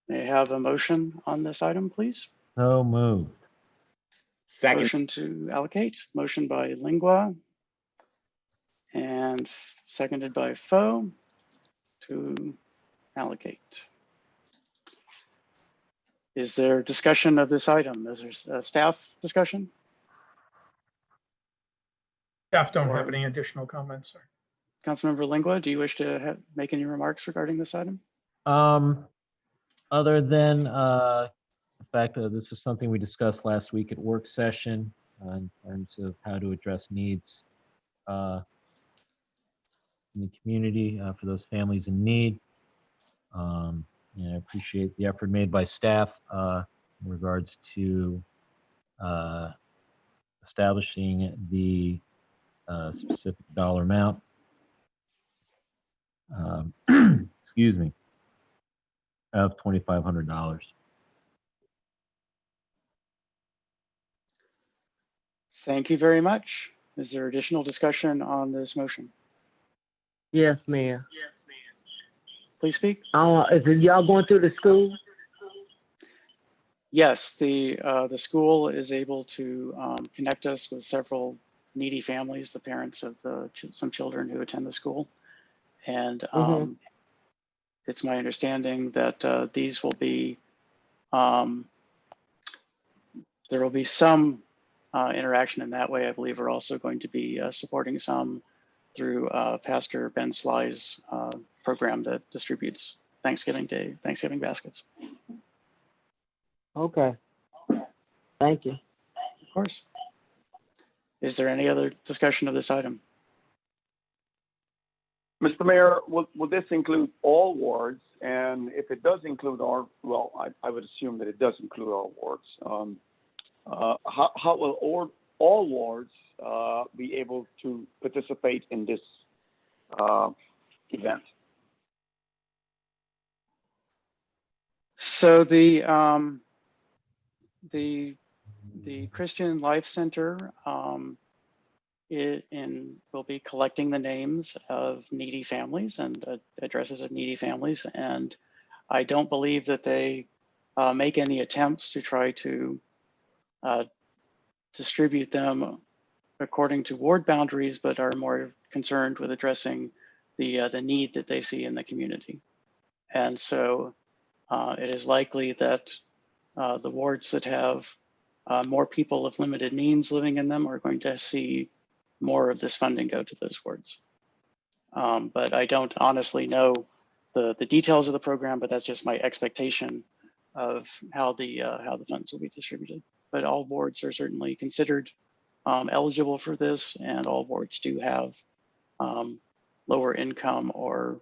May I have a motion on this item, please? So moved. Second. Motion to allocate, motion by Lingua and seconded by Foe to allocate. Is there discussion of this item? Is there a staff discussion? Staff don't have any additional comments, sir. Councilmember Lingua, do you wish to make any remarks regarding this item? Other than the fact that this is something we discussed last week at work session in terms of how to address needs in the community for those families in need. And I appreciate the effort made by staff in regards to establishing the specific dollar amount. Excuse me, of $2,500. Thank you very much. Is there additional discussion on this motion? Yes, Mayor. Please speak. Is it y'all going through the school? Yes, the school is able to connect us with several needy families, the parents of some children who attend the school. And it's my understanding that these will be, there will be some interaction in that way. I believe we're also going to be supporting some through Pastor Ben Sly's program that distributes Thanksgiving baskets. Okay. Thank you. Of course. Is there any other discussion of this item? Mr. Mayor, will this include all wards? And if it does include all, well, I would assume that it does include all wards. How will all wards be able to participate in this event? So the Christian Life Center will be collecting the names of needy families and addresses of needy families. And I don't believe that they make any attempts to try to distribute them according to ward boundaries, but are more concerned with addressing the need that they see in the community. And so it is likely that the wards that have more people of limited means living in them are going to see more of this funding go to those wards. But I don't honestly know the details of the program, but that's just my expectation of how the funds will be distributed. But all wards are certainly considered eligible for this, and all wards do have lower income or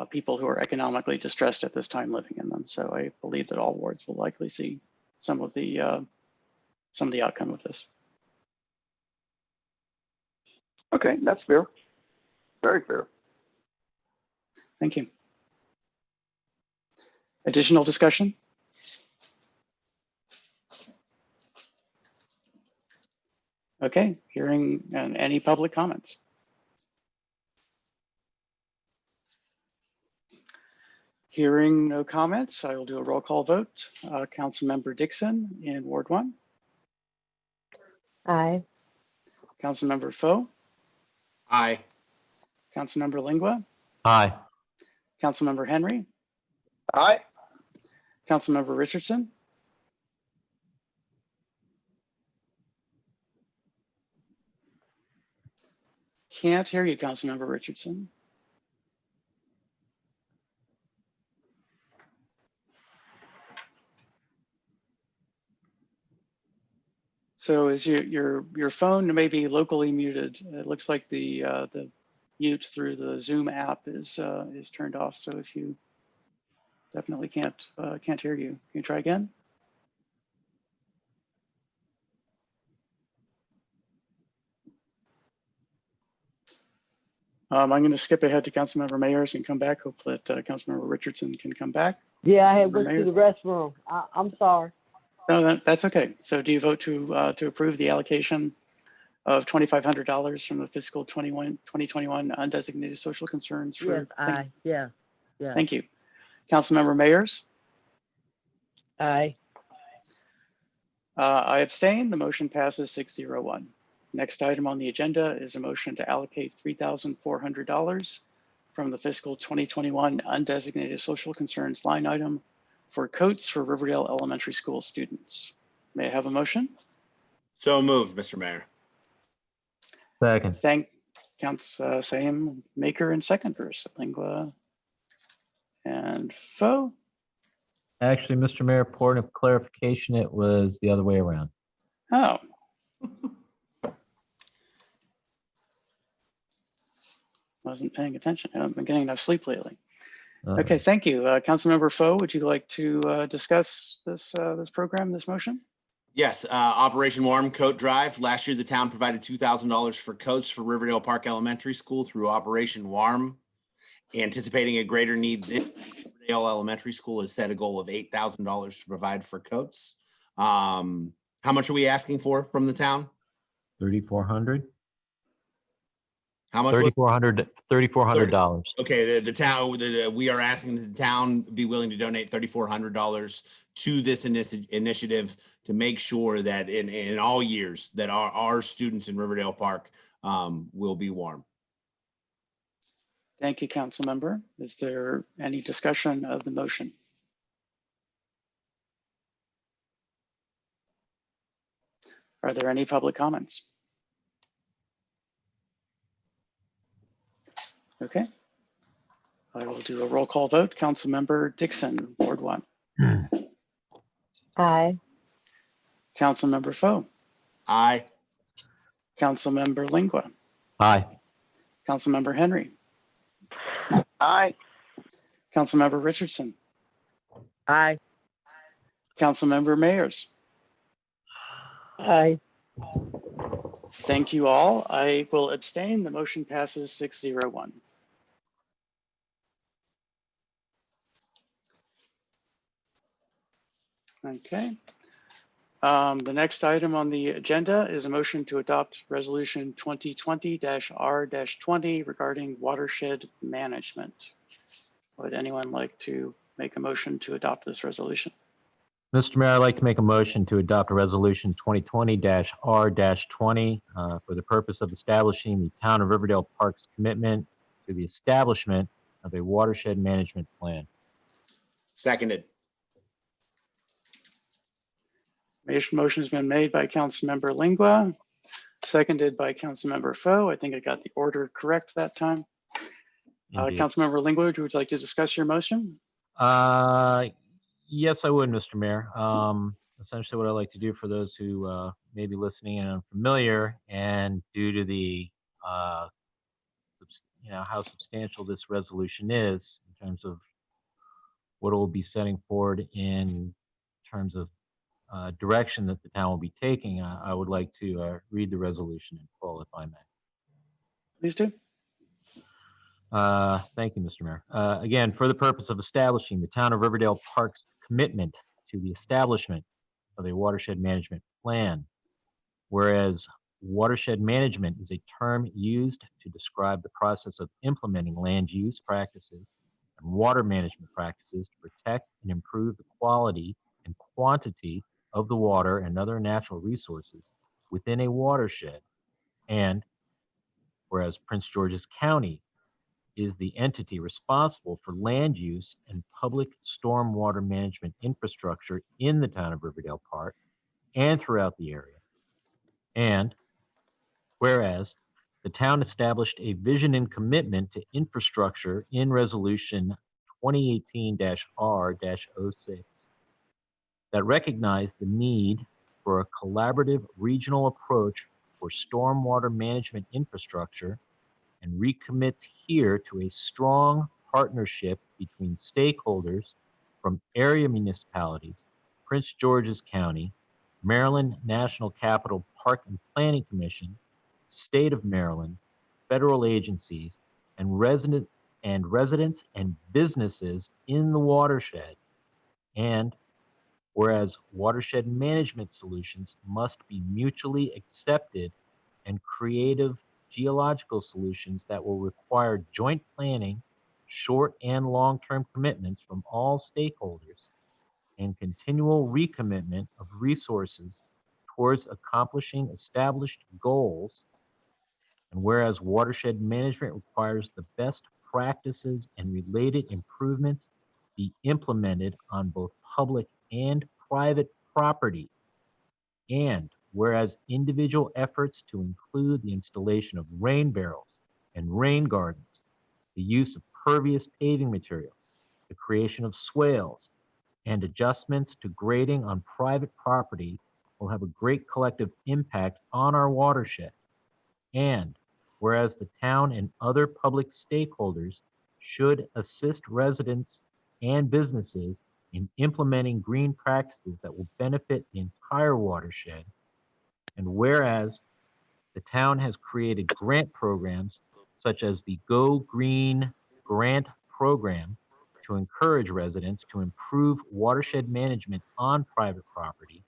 people who are economically distressed at this time living in them. So I believe that all wards will likely see some of the outcome of this. Okay, that's fair. Very fair. Thank you. Additional discussion? Okay, hearing any public comments. Hearing no comments, I will do a roll call vote. Councilmember Dixon in Ward 1. Aye. Councilmember Foe. Aye. Councilmember Lingua. Aye. Councilmember Henry. Aye. Councilmember Richardson. Can't hear you, Councilmember Richardson. So is your phone may be locally muted? It looks like the mute through the Zoom app is turned off. So if you definitely can't hear you, can you try again? I'm going to skip ahead to Councilmember Mayers and come back. Hope that Councilmember Richardson can come back. Yeah, I had Member went to the restroom. I'm sorry. No, that's okay. So do you vote to approve the allocation of $2,500 from the fiscal 2021 undesignated social concerns? Yes, aye. Yeah. Yeah. Thank you. Councilmember Mayers? Aye. I abstain. The motion passes 6-0-1. Next item on the agenda is a motion to allocate $3,400 from the fiscal 2021 undesignated social concerns line item for coats for Riverdale Elementary School students. May I have a motion? So moved, Mr. Mayor. Second. Thank same maker and seconders, Lingua and Foe. Actually, Mr. Mayor, point of clarification, it was the other way around. Oh. Wasn't paying attention. I haven't been getting enough sleep lately. Okay, thank you. Councilmember Foe, would you like to discuss this program, this motion? Yes, Operation Warm Coat Drive. Last year, the town provided $2,000 for coats for Riverdale Park Elementary School through Operation Warm. Anticipating a greater need, Riverdale Elementary School has set a goal of $8,000 to provide for coats. How much are we asking for from the town? 3,400. How much? $3,400. Okay, the town, we are asking the town be willing to donate $3,400 to this initiative to make sure that in all years that our students in Riverdale Park will be warm. Thank you, Councilmember. Is there any discussion of the motion? Are there any public comments? Okay. I will do a roll call vote. Councilmember Dixon, Ward 1. Aye. Councilmember Foe. Aye. Councilmember Lingua. Aye. Councilmember Henry. Aye. Councilmember Richardson. Aye. Councilmember Mayers. Aye. Thank you all. I will abstain. The motion passes 6-0-1. Okay. The next item on the agenda is a motion to adopt resolution 2020-R-20 regarding watershed management. Would anyone like to make a motion to adopt this resolution? Mr. Mayor, I'd like to make a motion to adopt resolution 2020-R-20 for the purpose of establishing the Town of Riverdale Park's commitment to the establishment of a watershed management plan. Seconded. Motion has been made by Councilmember Lingua, seconded by Councilmember Foe. I think I got the order correct that time. Indeed. Councilmember Lingua, would you like to discuss your motion? Yes, I would, Mr. Mayor. Essentially, what I'd like to do for those who may be listening and unfamiliar, and due to the how substantial this resolution is in terms of what it will be setting forward in terms of direction that the town will be taking, I would like to read the resolution in full, if I may. Please do. Thank you, Mr. Mayor. Again, for the purpose of establishing the Town of Riverdale Park's commitment to the establishment of a watershed management plan, whereas watershed management is a term used to describe the process of implementing land use practices and water management practices to protect and improve the quality and quantity of the water and other natural resources within a watershed, and whereas Prince George's County is the entity responsible for land use and public stormwater management infrastructure in the Town of Riverdale Park and throughout the area, and whereas the town established a vision and commitment to infrastructure in resolution 2018-R-06 that recognized the need for a collaborative regional approach for stormwater management infrastructure and recommits here to a strong partnership between stakeholders from area municipalities, Prince George's County, Maryland National Capital Park and Planning Commission, State of Maryland, federal agencies, and residents and businesses in the watershed. And whereas watershed management solutions must be mutually accepted and creative geological solutions that will require joint planning, short and long-term commitments from all stakeholders, and continual recommitment of resources towards accomplishing established goals. And whereas watershed management requires the best practices and related improvements be implemented on both public and private property. And whereas individual efforts to include the installation of rain barrels and rain gardens, the use of pervious paving materials, the creation of swales, and adjustments to grading on private property will have a great collective impact on our watershed. And whereas the town and other public stakeholders should assist residents and businesses in implementing green practices that will benefit the entire watershed. And whereas the town has created grant programs such as the Go Green Grant Program to encourage residents to improve watershed management on private property.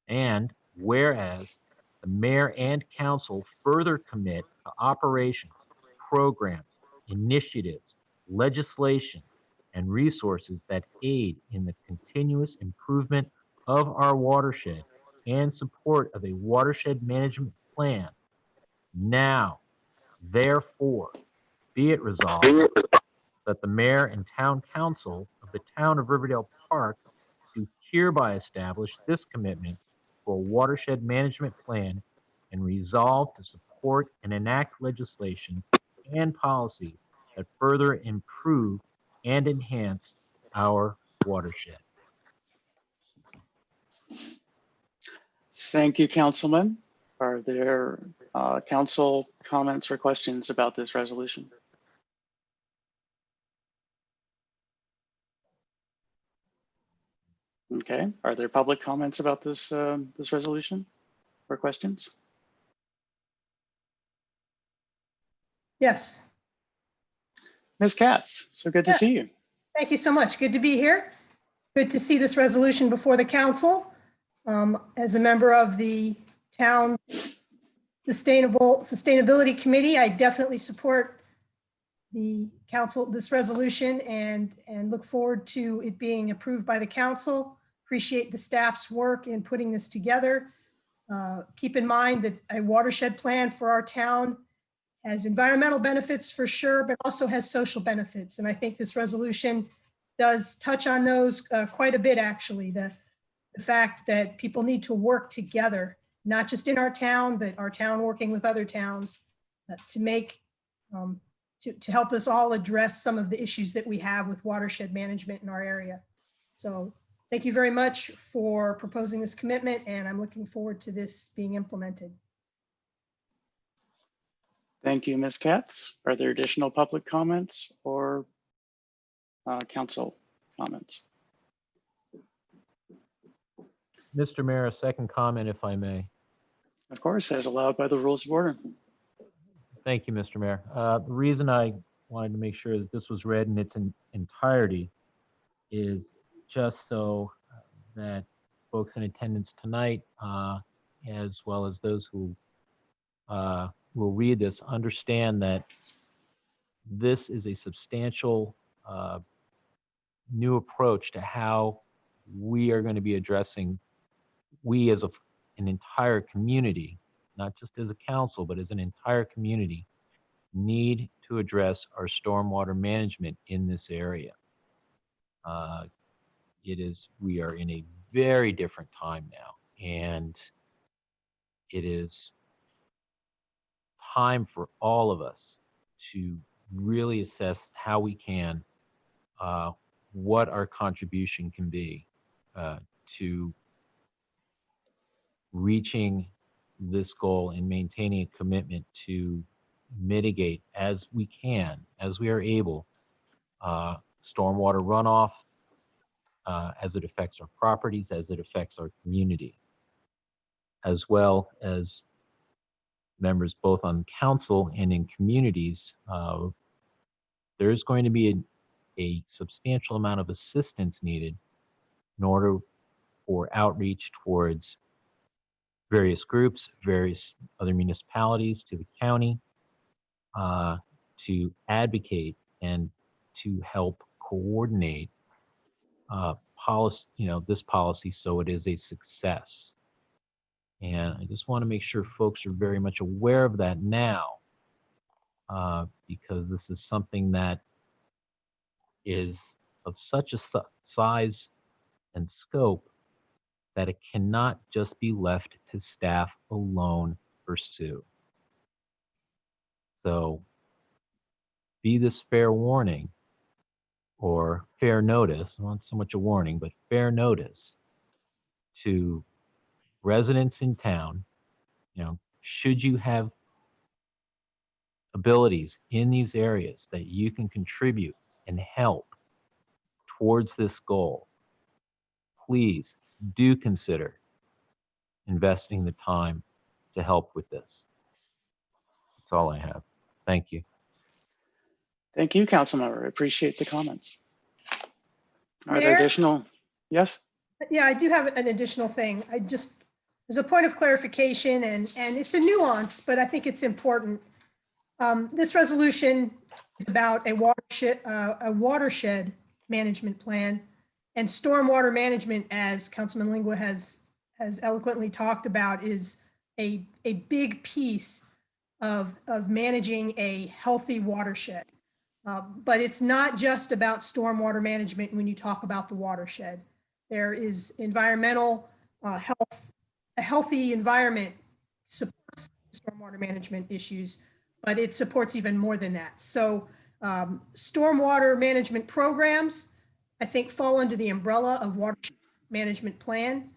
And whereas the mayor and council further commit to operations, programs, initiatives, legislation, and resources that aid in the continuous improvement of our watershed and support of a watershed management plan. Now, therefore, be it resolved that the mayor and town council of the Town of Riverdale Park do hereby establish this commitment for a watershed management plan and resolve to support and enact legislation and policies that further improve and enhance our watershed. Thank you, Councilman. Are there council comments or questions about this resolution? Okay, are there public comments about this this resolution or questions? Yes. Ms. Katz, so good to Yes. see you. Thank you so much. Good to be here. Good to see this resolution before the council. As a member of the town's Sustainability Committee, I definitely support the council, this resolution, and look forward to it being approved by the council. Appreciate the staff's work in putting this together. Keep in mind that a watershed plan for our town has environmental benefits for sure, but also has social benefits. And I think this resolution does touch on those quite a bit, actually. The fact that people need to work together, not just in our town, but our town working with other towns to make, to help us all address some of the issues that we have with watershed management in our area. So thank you very much for proposing this commitment, and I'm looking forward to this being implemented. Thank you, Ms. Katz. Are there additional public comments or council comments? Mr. Mayor, a second comment, if I may. Of course, as allowed by the rules of order. Thank you, Mr. Mayor. The reason I wanted to make sure that this was read in its entirety is just so that folks in attendance tonight, as well as those who will read this, understand that this is a substantial new approach to how we are going to be addressing, we as an entire community, not just as a council, but as an entire community, need to address our stormwater management in this area. We are in a very different time now, and it is time for all of us to really assess how we can, what our contribution can be to reaching this goal and maintaining a commitment to mitigate as we can, as we are able, stormwater runoff as it affects our properties, as it affects our community, as well as members both on council and in communities. There's going to be a substantial amount of assistance needed in order for outreach towards various groups, various other municipalities, to the county, to advocate and to help coordinate policy, this policy, so it is a success. And I just want to make sure folks are very much aware of that now, because this is something that is of such a size and scope that it cannot just be left to staff alone to pursue. So be this fair warning, or fair notice, not so much a warning, but fair notice to residents in town. Should you have abilities in these areas that you can contribute and help towards this goal, please do consider investing the time to help with this. That's all I have. Thank you. Thank you, Councilmember. I appreciate the comments. Are there Mayor? additional? Yes. Yeah, I do have an additional thing. As a point of clarification, and it's a nuance, but I think it's important. This resolution is about a watershed management plan, and stormwater management, as Councilman Lingua has eloquently talked about, is a big piece of managing a healthy watershed. But it's not just about stormwater management when you talk about the watershed. There is environmental health. A healthy environment supports stormwater management issues, but it supports even more than that. So stormwater management programs, I think, fall under the umbrella of watershed management plan,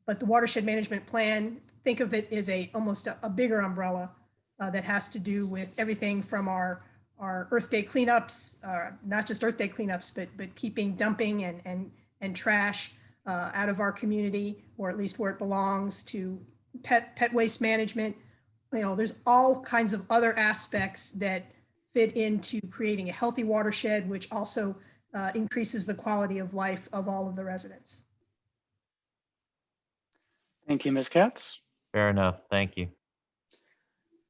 but the watershed management plan, think of it as almost a bigger umbrella that has to do with everything from our Earth Day cleanups, not just Earth Day cleanups, but keeping dumping and trash out of our community, or at least where it belongs, to pet waste management. There's all kinds of other aspects that fit into creating a healthy watershed, which also increases the quality of life of all of the residents. Thank you, Ms. Katz. Fair enough. Thank you.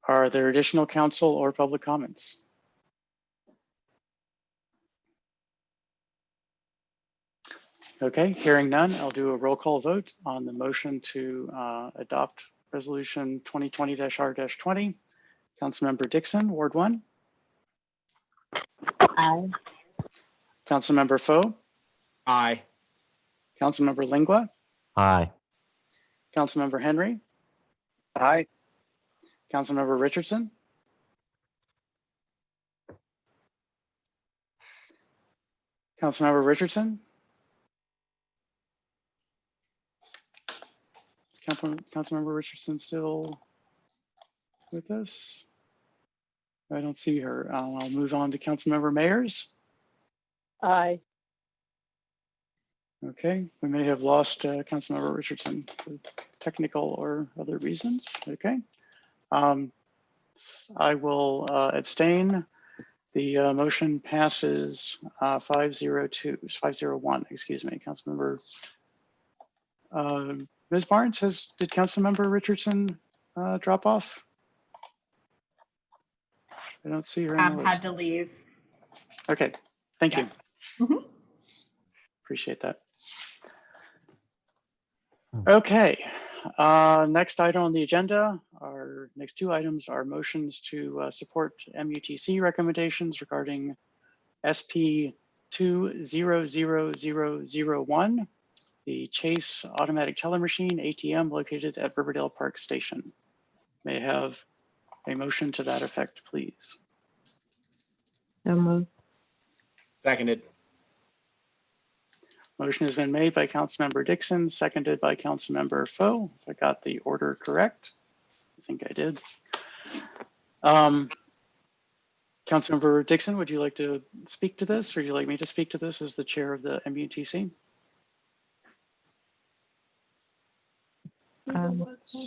Are there additional council or public comments? Okay, hearing none, I'll do a roll call vote on the motion to adopt resolution 2020-R-20. Councilmember Dixon, Ward 1. Aye. Councilmember Foe, Aye. Councilmember Lingua, Aye. Councilmember Henry, Aye. Councilmember Richardson, Councilmember Richardson, Councilmember Richardson still with us? I don't see her. I'll move on to Councilmember Mayers. Aye. Okay, we may have lost Councilmember Richardson for technical or other reasons. Okay. I will abstain. The motion passes 501, excuse me, Councilmember. Ms. Barnes, did Councilmember Richardson drop off? I don't see her. on the Had list. to leave. Okay, thank Yeah. you. Mhm. Appreciate that. Okay, next item on the agenda, our next two items are motions to support MUTC recommendations regarding SP 200001, the Chase Automatic Teller Machine ATM located at Riverdale Park Station. May I have a motion to that effect, please? So moved. Seconded. Motion has been made by Councilmember Dixon, seconded by Councilmember Foe. If I got the order correct, I think I did. Councilmember Dixon, would you like to speak to this, or would you like me to speak to this as the chair of the MUTC?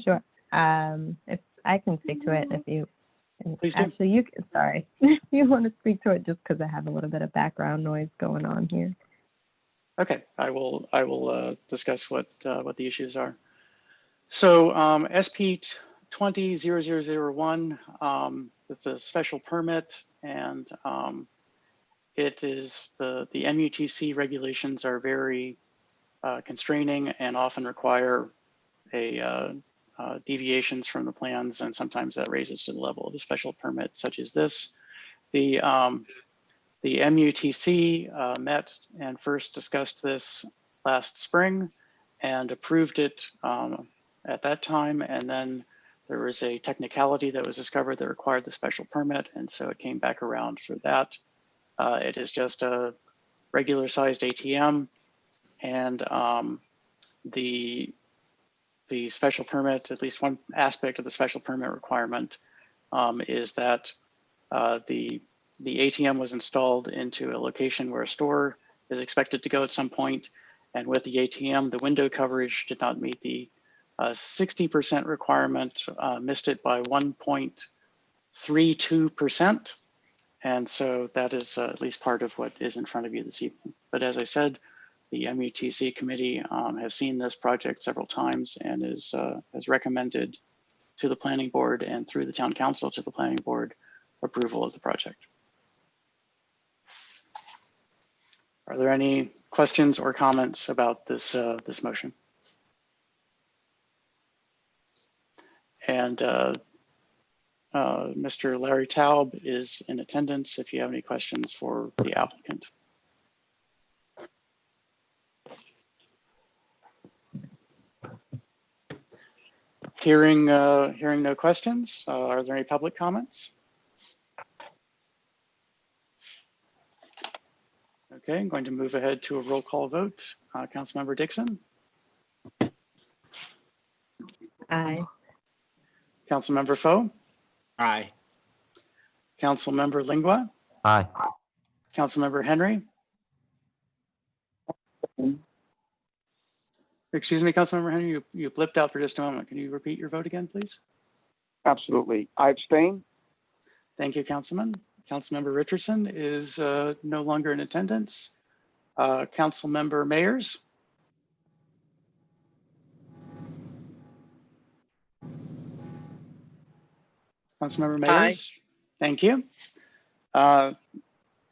Sure. If I can speak to it, if you Please do. actually you can, sorry, you want to speak to it just because I have a little bit of background noise going on here. Okay, I will discuss what the issues are. So SP 200001, it's a special permit, and it is the MUTC regulations are very constraining and often require deviations from the plans, and sometimes that raises to the level of a special permit such as this. The MUTC met and first discussed this last spring and approved it at that time, and then there was a technicality that was discovered that required the special permit, and so it came back around for that. It is just a regular sized ATM, and the special permit, at least one aspect of the special permit requirement is that the ATM was installed into a location where a store is expected to go at some point, and with the ATM, the window coverage did not meet the 60% requirement, missed it by 1.32%. And so that is at least part of what is in front of you this evening. But as I said, the MUTC committee has seen this project several times and has recommended to the planning board and through the town council to the planning board approval of the project. Are there any questions or comments about this this motion? And Mr. Larry Taub is in attendance if you have any questions for the applicant. Hearing no questions, are there any public comments? Okay, I'm going to move ahead to a roll call vote. Councilmember Dixon, Aye. Councilmember Foe, Aye. Councilmember Lingua, Aye. Councilmember Henry. Excuse me, Councilmember Henry, you blipped out for just a moment. Can you repeat your vote again, please? Absolutely. I abstain. Thank you, Councilman. Councilmember Richardson is no longer in attendance. Councilmember Mayers. Councilmember Mayers. Thank you. I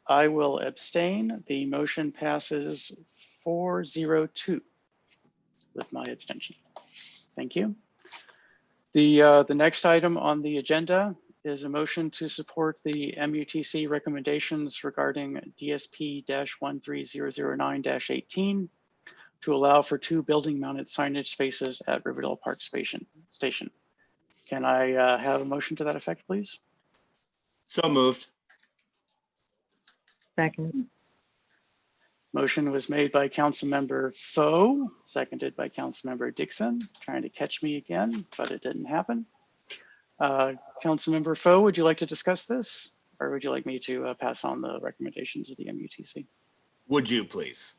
will abstain. The motion passes 402 with my abstention. Thank you. The next item on the agenda is a motion to support the MUTC recommendations regarding DSP-13009-18 to allow for 2 building mounted signage spaces at Riverdale Park Station. Can I have a motion to that effect, please? So moved. Second. Motion was made by Councilmember Foe, seconded by Councilmember Dixon, trying to catch me again, but it didn't happen. Councilmember Foe, would you like to discuss this? Or would you like me to pass on the recommendations of the MUTC? Would you please?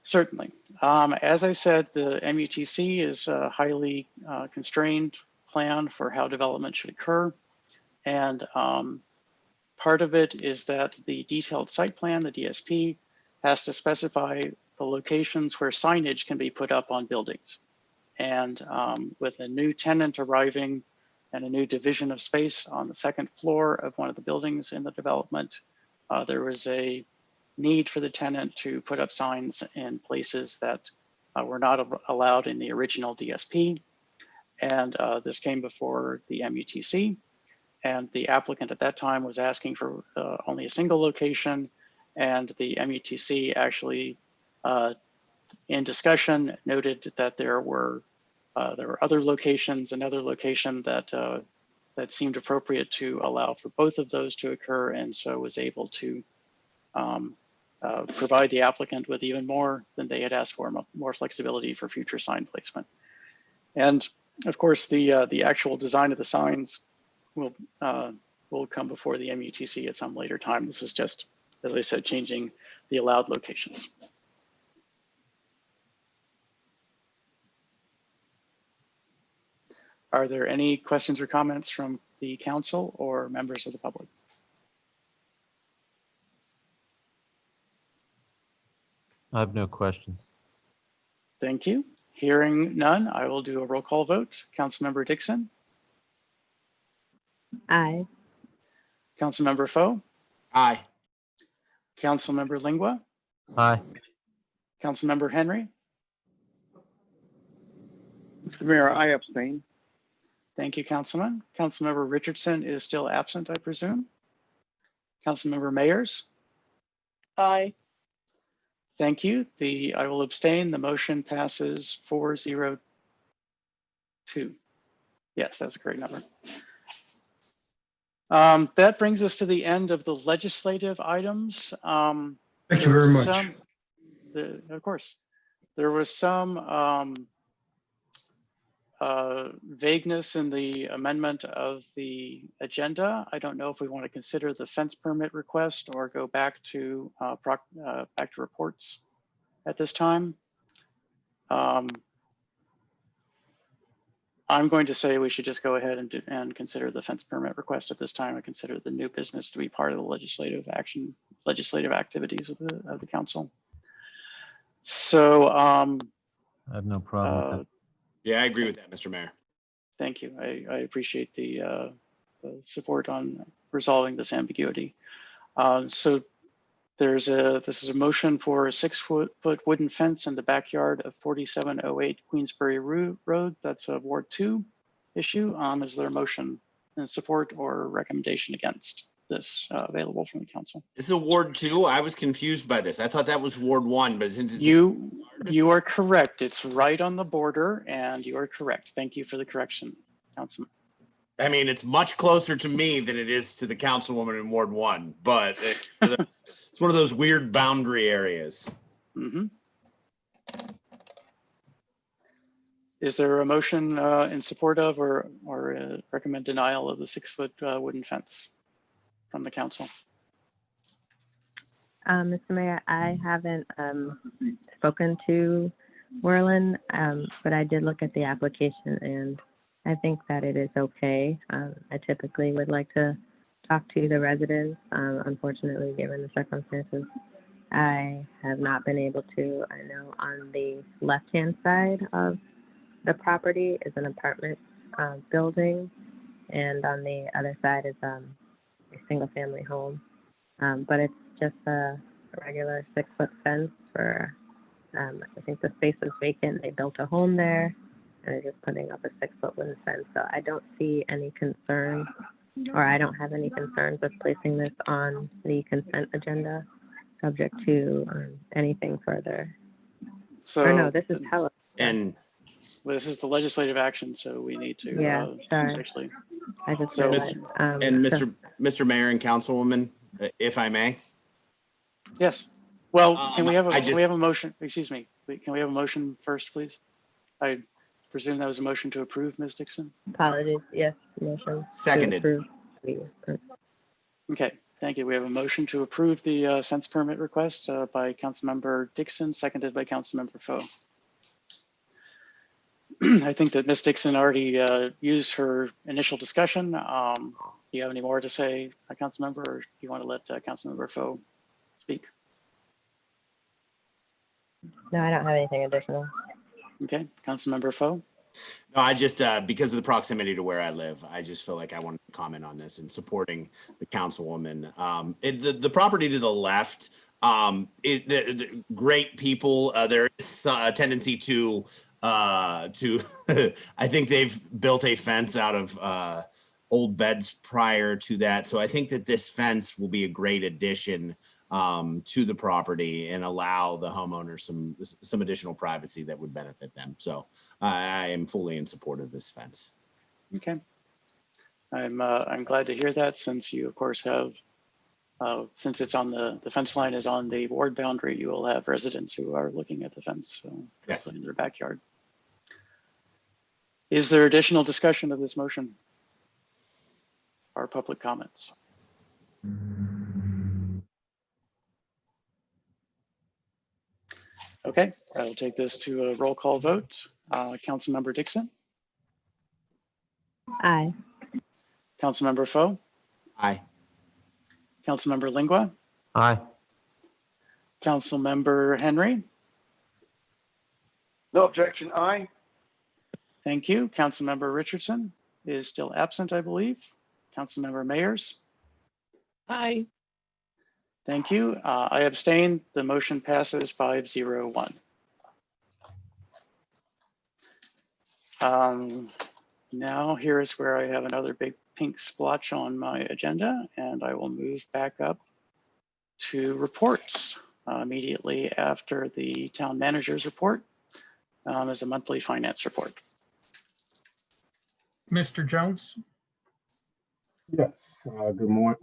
Certainly. As I said, the MUTC is a highly constrained plan for how development should occur. And part of it is that the detailed site plan, the DSP, has to specify the locations where signage can be put up on buildings. And with a new tenant arriving and a new division of space on the 2nd floor of one of the buildings in the development, there was a need for the tenant to put up signs in places that were not allowed in the original DSP. And this came before the MUTC. And the applicant at that time was asking for only a single location. And the MUTC actually, in discussion, noted that there were other locations, another location that that seemed appropriate to allow for both of those to occur, and so was able to provide the applicant with even more than they had asked for, more flexibility for future sign placement. And of course, the actual design of the signs will come before the MUTC at some later time. This is just, as I said, changing the allowed locations. Are there any questions or comments from the council or members of the public? I have no questions. Thank you. Hearing none, I will do a roll call vote. Councilmember Dixon, Aye. Councilmember Foe, Aye. Councilmember Lingua, Aye. Councilmember Henry. Mr. Mayor, I abstain. Thank you, Councilman. Councilmember Richardson is still absent, I presume. Councilmember Mayers. Aye. Thank you. I will abstain. The motion passes 402. Yes, that's a great number. That brings us to the end of the legislative items. Thank you very much. Of course, there was some vagueness in the amendment of the agenda. I don't know if we want to consider the fence permit request or go back to reports at this time. I'm going to say we should just go ahead and consider the fence permit request at this time and consider the new business to be part of the legislative activities of the council. So I have no problem with that. Yeah, I agree with that, Mr. Mayor. Thank you. I appreciate the support on resolving this ambiguity. So this is a motion for a 6-foot wooden fence in the backyard of 4708 Queensbury Road. That's a Ward 2 issue. Is there a motion in support or recommendation against this available from the council? This is a Ward 2. I was confused by this. I thought that was Ward 1, but since it's you are correct. It's right on the border, and you are correct. Thank you for the correction, Councilman. I mean, it's much closer to me than it is to the councilwoman in Ward 1, but it's one of those weird boundary areas. Mm-hmm. Is there a motion in support of or recommend denial of the 6-foot wooden fence from the council? Mr. Mayor, I haven't spoken to Werlin, but I did look at the application and I think that it is okay. I typically would like to talk to the residents. Unfortunately, given the circumstances, I have not been able to. I know on the left-hand side of the property is an apartment building, and on the other side is a single-family home. But it's just a regular 6-foot fence for, I think the space is vacant. They built a home there, and they're just putting up a 6-foot wooden fence. So I don't see any concerns, or I don't have any concerns with placing this on the consent agenda, subject to anything further. So. Or no, this is tele. And Well, this is the legislative action, so we need to. Yeah, sorry. Actually. I just So, realized. and So- Mr. Mayor and Councilwoman, if I may. Yes. Well, can we have I a motion? Excuse me. Can we have a motion first, please? I presume that was a motion to approve, Ms. Dixon? Apologies. Yes, motion. to Seconded. approve. Okay, thank you. We have a motion to approve the fence permit request by Councilmember Dixon, seconded by Councilmember Foe. I think that Ms. Dixon already used her initial discussion. Do you have any more to say, Councilmember, or do you want to let Councilmember Foe speak? No, I don't have anything additional. Okay, Councilmember Foe. No, I just, because of the proximity to where I live, I just feel like I wanted to comment on this and supporting the councilwoman. The property to the left, the great people, there is a tendency to I think they've built a fence out of old beds prior to that. So I think that this fence will be a great addition to the property and allow the homeowners some additional privacy that would benefit them. So I am fully in support of this fence. Okay. I'm glad to hear that, since you of course have since it's on the fence line is on the ward boundary, you will have residents who are looking at the fence, so Yes. in their backyard. Is there additional discussion of this motion? Or public comments? Okay, I will take this to a roll call vote. Councilmember Dixon, Aye. Councilmember Foe, Aye. Councilmember Lingua, Aye. Councilmember Henry. No objection, aye. Thank you. Councilmember Richardson is still absent, I believe. Councilmember Mayers. Aye. Thank you. I abstain. The motion passes 5-0-1. Now here is where I have another big pink splotch on my agenda, and I will move back up to reports immediately after the town manager's report as a monthly finance report. Mr. Jones? Yes, good morning,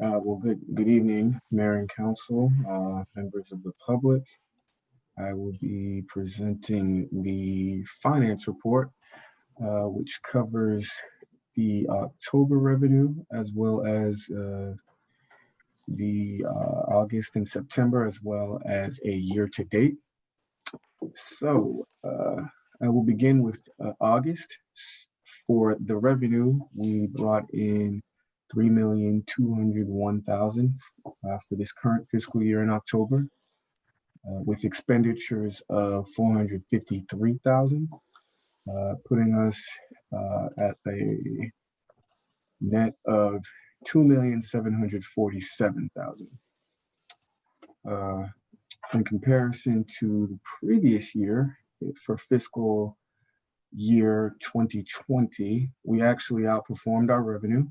good evening, Mayor and Council, members of the public. I will be presenting the finance report, which covers the October revenue as well as the August and September, as well as a year to date. So I will begin with August. For the revenue, we brought in $3,201,000 for this current fiscal year in October, with expenditures of $453,000, putting us at a net of $2,747,000. In comparison to the previous year, for fiscal year 2020, we actually outperformed our revenue,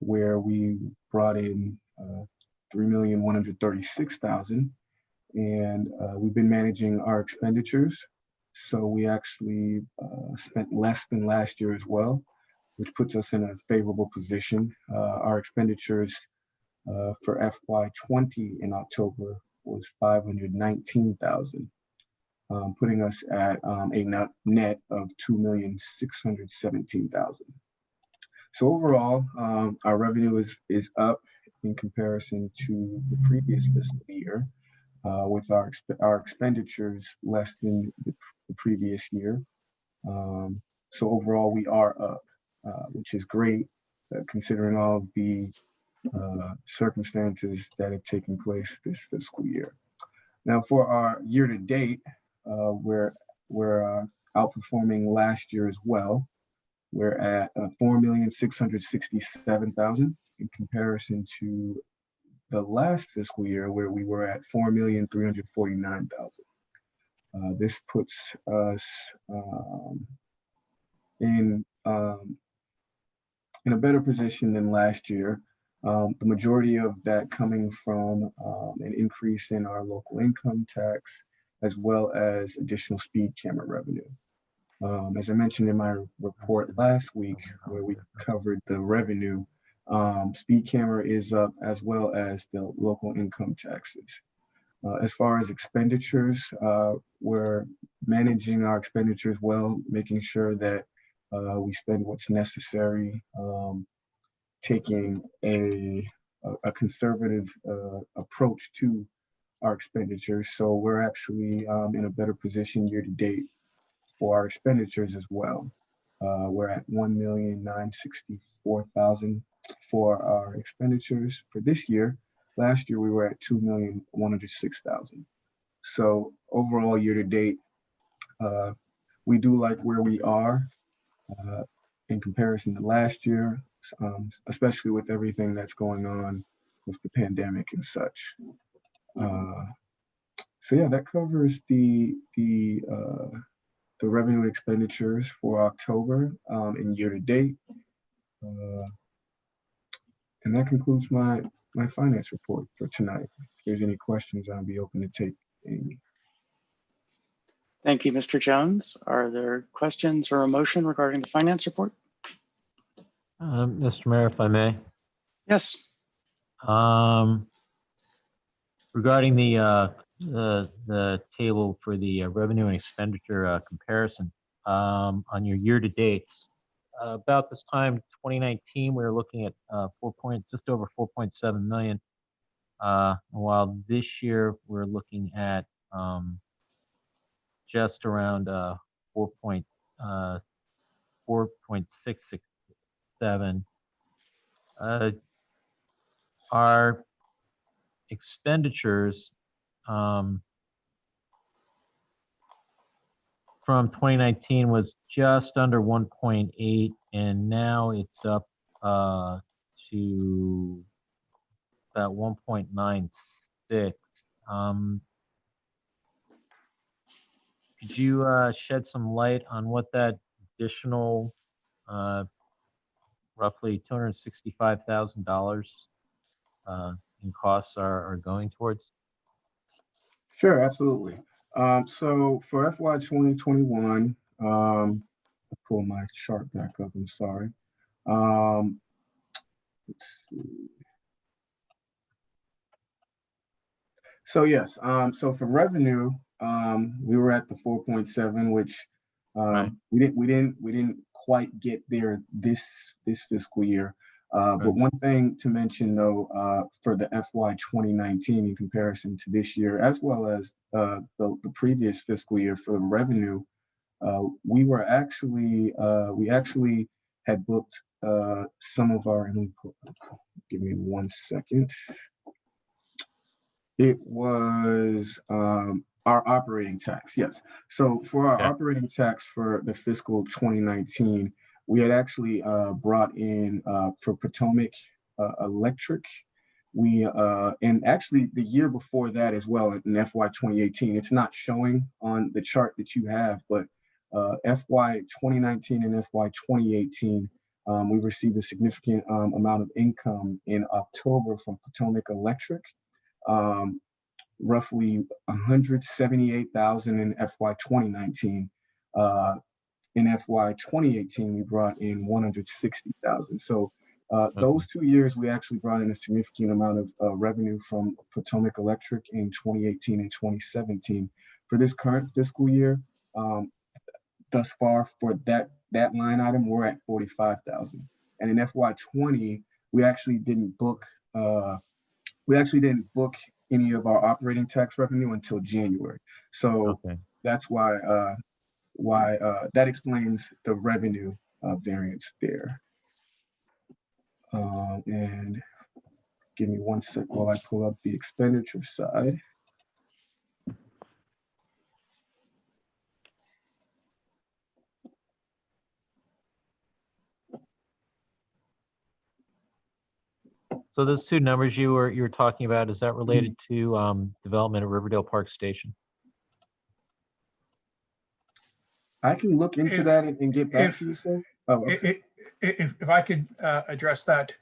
where we brought in $3,136,000, and we've been managing our expenditures. So we actually spent less than last year as well, which puts us in a favorable position. Our expenditures for FY20 in October was $519,000, putting us at a net of $2,617,000. So overall, our revenue is up in comparison to the previous fiscal year, with our expenditures less than the previous year. So overall, we are up, which is great, considering all of the circumstances that have taken place this fiscal year. Now, for our year to date, we're outperforming last year as well. We're at 4,667,000 in comparison to the last fiscal year where we were at 4,349,000. This puts us in a better position than last year. The majority of that coming from an increase in our local income tax, as well as additional speed camera revenue. As I mentioned in my report last week, where we covered the revenue, speed camera is up, as well as the local income taxes. As far as expenditures, we're managing our expenditures well, making sure that we spend what's necessary, taking a conservative approach to our expenditures. So we're actually in a better position year to date for our expenditures as well. We're at 1,964,000 for our expenditures for this year. Last year we were at 2,106,000. So overall year to date, we do like where we are in comparison to last year, especially with everything that's going on with the pandemic and such. So yeah, that covers the revenue and expenditures for October and year to date. And that concludes my finance report for tonight. If there's any questions, I'll be open to take any. Thank you, Mr. Jones. Are there questions or a motion regarding the finance report? Mr. Mayor, if I may. Yes. Regarding the table for the revenue and expenditure comparison on your year-to-dates, about this time 2019 we were looking at just over 4.7 million, while this year we're looking at just around 4.667. Our expenditures from 2019 was just under 1.8, and now it's up to about 1.96. Could you shed some light on what that additional roughly $265,000 in costs are going towards? Sure, absolutely. So for FY 2021, I'll pull my chart back up, I'm sorry. Let's see. So yes, so for revenue, we were at the 4.7, which we didn't quite get there this fiscal year. But one thing to mention though, for the FY 2019 in comparison to this year, as well as the previous fiscal year for the revenue, we actually had booked some of our, give me 1 second. It was our operating tax, yes. So for our operating tax for the fiscal 2019, we had actually brought in for Potomac Electric. And actually the year before that as well, in FY 2018, it's not showing on the chart that you have, but FY 2019 and FY 2018, we received a significant amount of income in October from Potomac Electric. Roughly 178,000 in FY 2019. In FY 2018, we brought in 160,000. So those 2 years, we actually brought in a significant amount of revenue from Potomac Electric in 2018 and 2017. For this current fiscal year, thus far for that line item, we're at 45,000. And in FY 20, we actually didn't book any of our operating tax revenue until January. So that's why that explains the revenue variance there. And Give me one sec while I pull up the expenditure side. So those two numbers you were talking about, is that related to development of Riverdale Park Station? I can look into If- that and get back if- to you, sir. Oh, okay. If I could address that,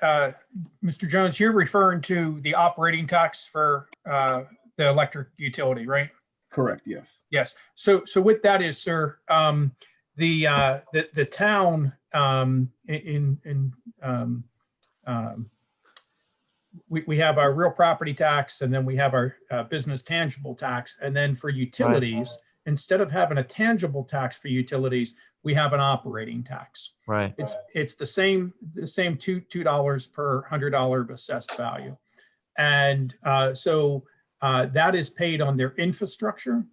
Mr. Jones, you're referring to the operating tax for the electric utility, right? Correct, yes. Yes. So with that is, sir, the town we have our real property tax, and then we have our business tangible tax, and then for utilities, instead of having a tangible tax for utilities, we have an operating tax. Right. It's the same $2 per $100 assessed value, and so that is paid on their infrastructure.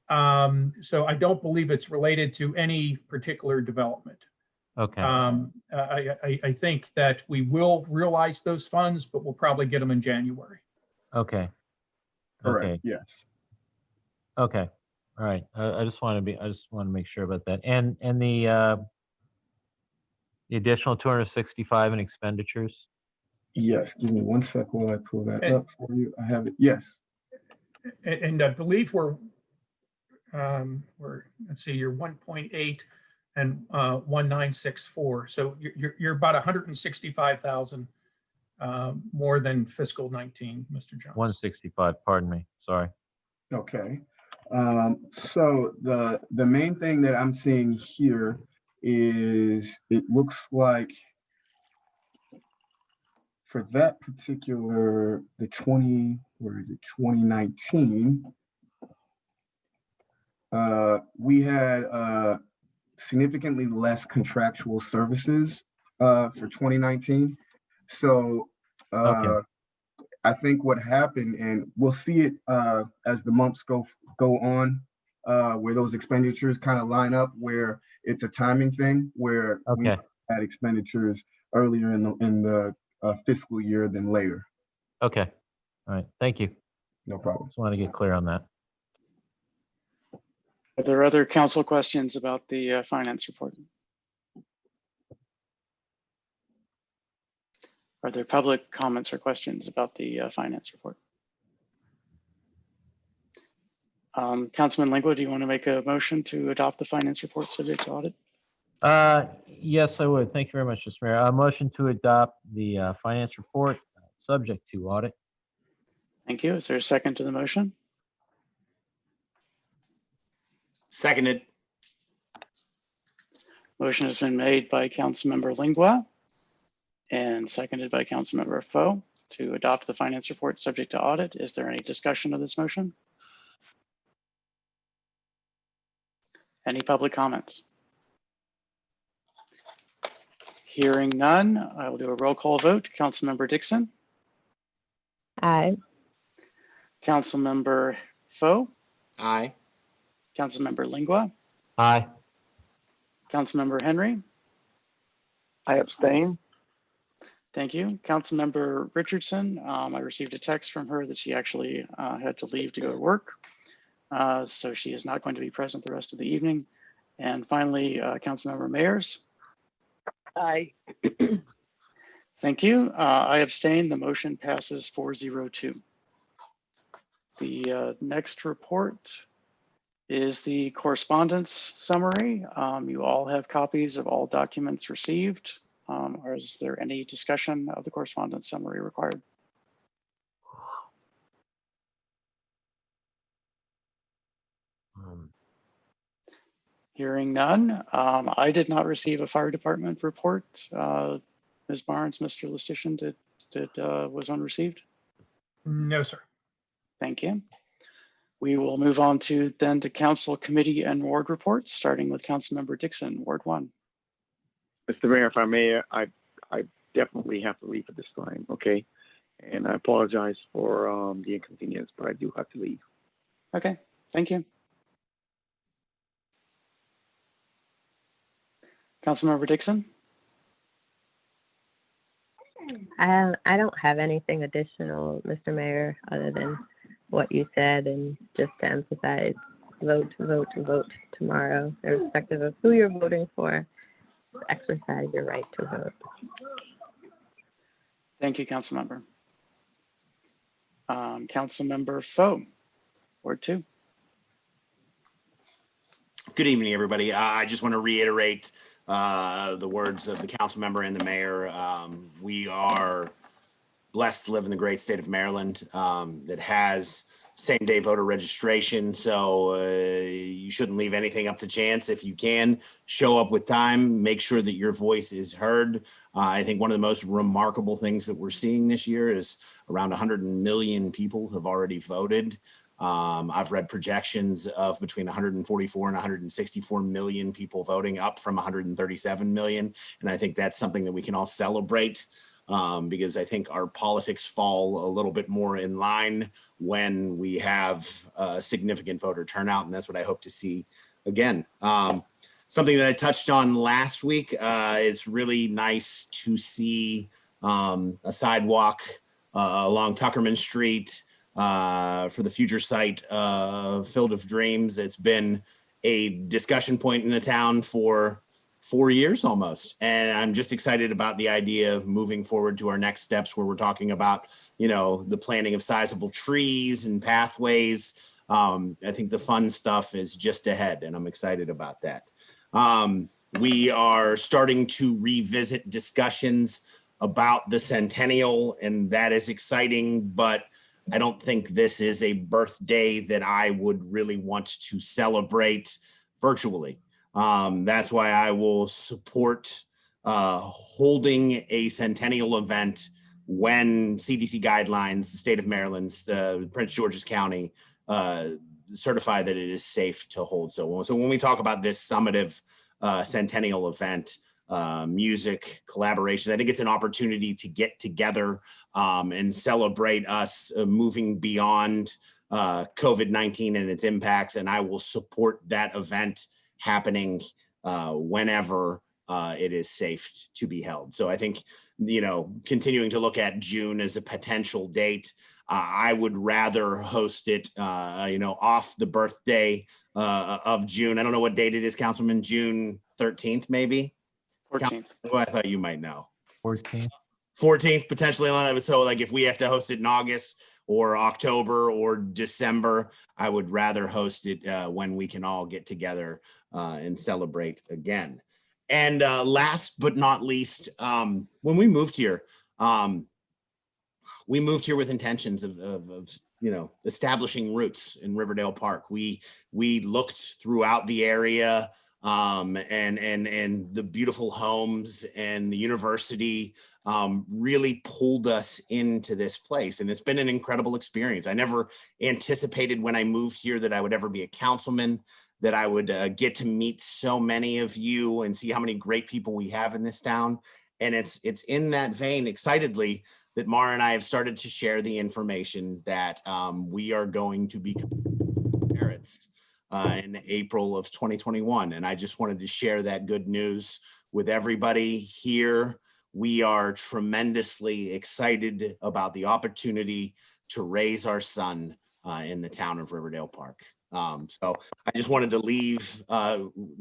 So I don't believe it's related to any particular development. Okay. I think that we will realize those funds, but we'll probably get them in January. Okay. Correct, Okay. yes. Okay. All right. I just want to make sure about that. And the additional 265 in expenditures. Yes, give me one sec while I pull that And- up for you. I have it, yes. And I believe we're let's see, you're 1.8 and 1964. So you're about 165,000 more than fiscal 19, Mr. Jones. 165. Pardon me. Sorry. Okay. So the main thing that I'm seeing here is it looks like for that particular, the 2019, we had significantly less contractual services for 2019. So Okay. I think what happened, and we'll see it as the months go on, where those expenditures kind of line up, where it's a timing thing, where we Okay. had expenditures earlier in the fiscal year than later. Okay. All right. Thank you. No problem. Just want to get clear on that. Are there other council questions about the finance report? Are there public comments or questions about the finance report? Councilman Lingua, do you want to make a motion to adopt the finance report subject to audit? Yes, I would. Thank you very much, Mr. Mayor. A motion to adopt the finance report subject to audit. Thank you. Is there a second to the motion? Seconded. Motion has been made by Councilmember Lingua and seconded by Councilmember Foe to adopt the finance report subject to audit. Is there any discussion of this motion? Any public comments? Hearing none, I will do a roll call vote. Councilmember Dixon, Aye. Councilmember Foe, Aye. Councilmember Lingua, Aye. Councilmember Henry. I abstain. Thank you. Councilmember Richardson, I received a text from her that she actually had to leave to go to work. So she is not going to be present the rest of the evening. And finally, Councilmember Mayers. Aye. Thank you. I abstain. The motion passes 402. The next report is the correspondence summary. You all have copies of all documents received. Or is there any discussion of the correspondence summary required? Hearing none. I did not receive a fire department report. Ms. Barnes, Mr. Lustician, was one received? No, sir. Thank you. We will move on to council committee and ward reports, starting with Councilmember Dixon, Ward 1. Mr. Mayor, if I may, I definitely have to leave at this time, okay? And I apologize for the inconvenience, but I do have to leave. Okay, thank you. Councilmember Dixon? I don't have anything additional, Mr. Mayor, other than what you said, and just to emphasize, vote, vote, vote tomorrow, irrespective of who you're voting for. Exercise your right to vote. Thank you, Councilmember. Councilmember Foe, Ward 2. Good evening, everybody. I just want to reiterate the words of the council member and the mayor. We are blessed to live in the great state of Maryland that has same-day voter registration. So you shouldn't leave anything up to chance. If you can, show up with time, make sure that your voice is heard. I think one of the most remarkable things that we're seeing this year is around 100 million people have already voted. I've read projections of between 144 and 164 million people voting, up from 137 million. And I think that's something that we can all celebrate. Because I think our politics fall a little bit more in line when we have a significant voter turnout, and that's what I hope to see again. Something that I touched on last week, it's really nice to see a sidewalk along Tuckerman Street for the future site Field of Dreams. It's been a discussion point in the town for 4 years almost. And I'm just excited about the idea of moving forward to our next steps where we're talking about, you know, the planting of sizable trees and pathways. I think the fun stuff is just ahead and I'm excited about that. We are starting to revisit discussions about the centennial, and that is exciting, but I don't think this is a birthday that I would really want to celebrate virtually. That's why I will support holding a centennial event when CDC guidelines, the state of Maryland's, the Prince George's County certify that it is safe to hold. So when we talk about this summative centennial event, music, collaboration, I think it's an opportunity to get together and celebrate us moving beyond COVID-19 and its impacts. And I will support that event happening whenever it is safe to be held. So I think, you know, continuing to look at June as a potential date, I would rather host it, you know, off the birthday of June. I don't know what date it is, Councilman, June 13th, maybe? 14th. Well, I thought you might know. 14th, potentially. So like if we have to host it in August or October or December, I would rather host it when we can all get together and celebrate again. And last but not least, when we moved here with intentions of you know, establishing roots in Riverdale Park. We looked throughout the area and the beautiful homes and the university really pulled us into this place. And it's been an incredible experience. I never anticipated when I moved here that I would ever be a councilman, that I would get to meet so many of you and see how many great people we have in this town. And it's in that vein, excitedly, that Mara and I have started to share the information that we are going to be parents in April of 2021. And I just wanted to share that good news with everybody here. We are tremendously excited about the opportunity to raise our son in the town of Riverdale Park. So I just wanted to leave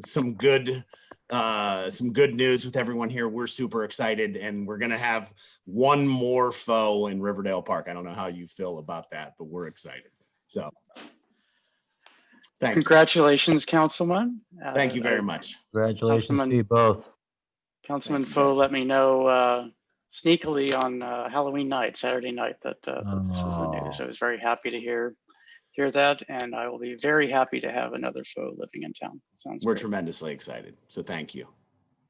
some good news with everyone here. We're super excited, and we're gonna have one more foe in Riverdale Park. I don't know how you feel about that, but we're excited. So thank you. Congratulations, Councilman. Thank you very much. Congratulations to you both. Councilman Foe let me know sneakily on Halloween night, Saturday night, that this was the news. I was very happy to hear that, and I will be very happy to have another foe living in town. We're tremendously excited, so thank you.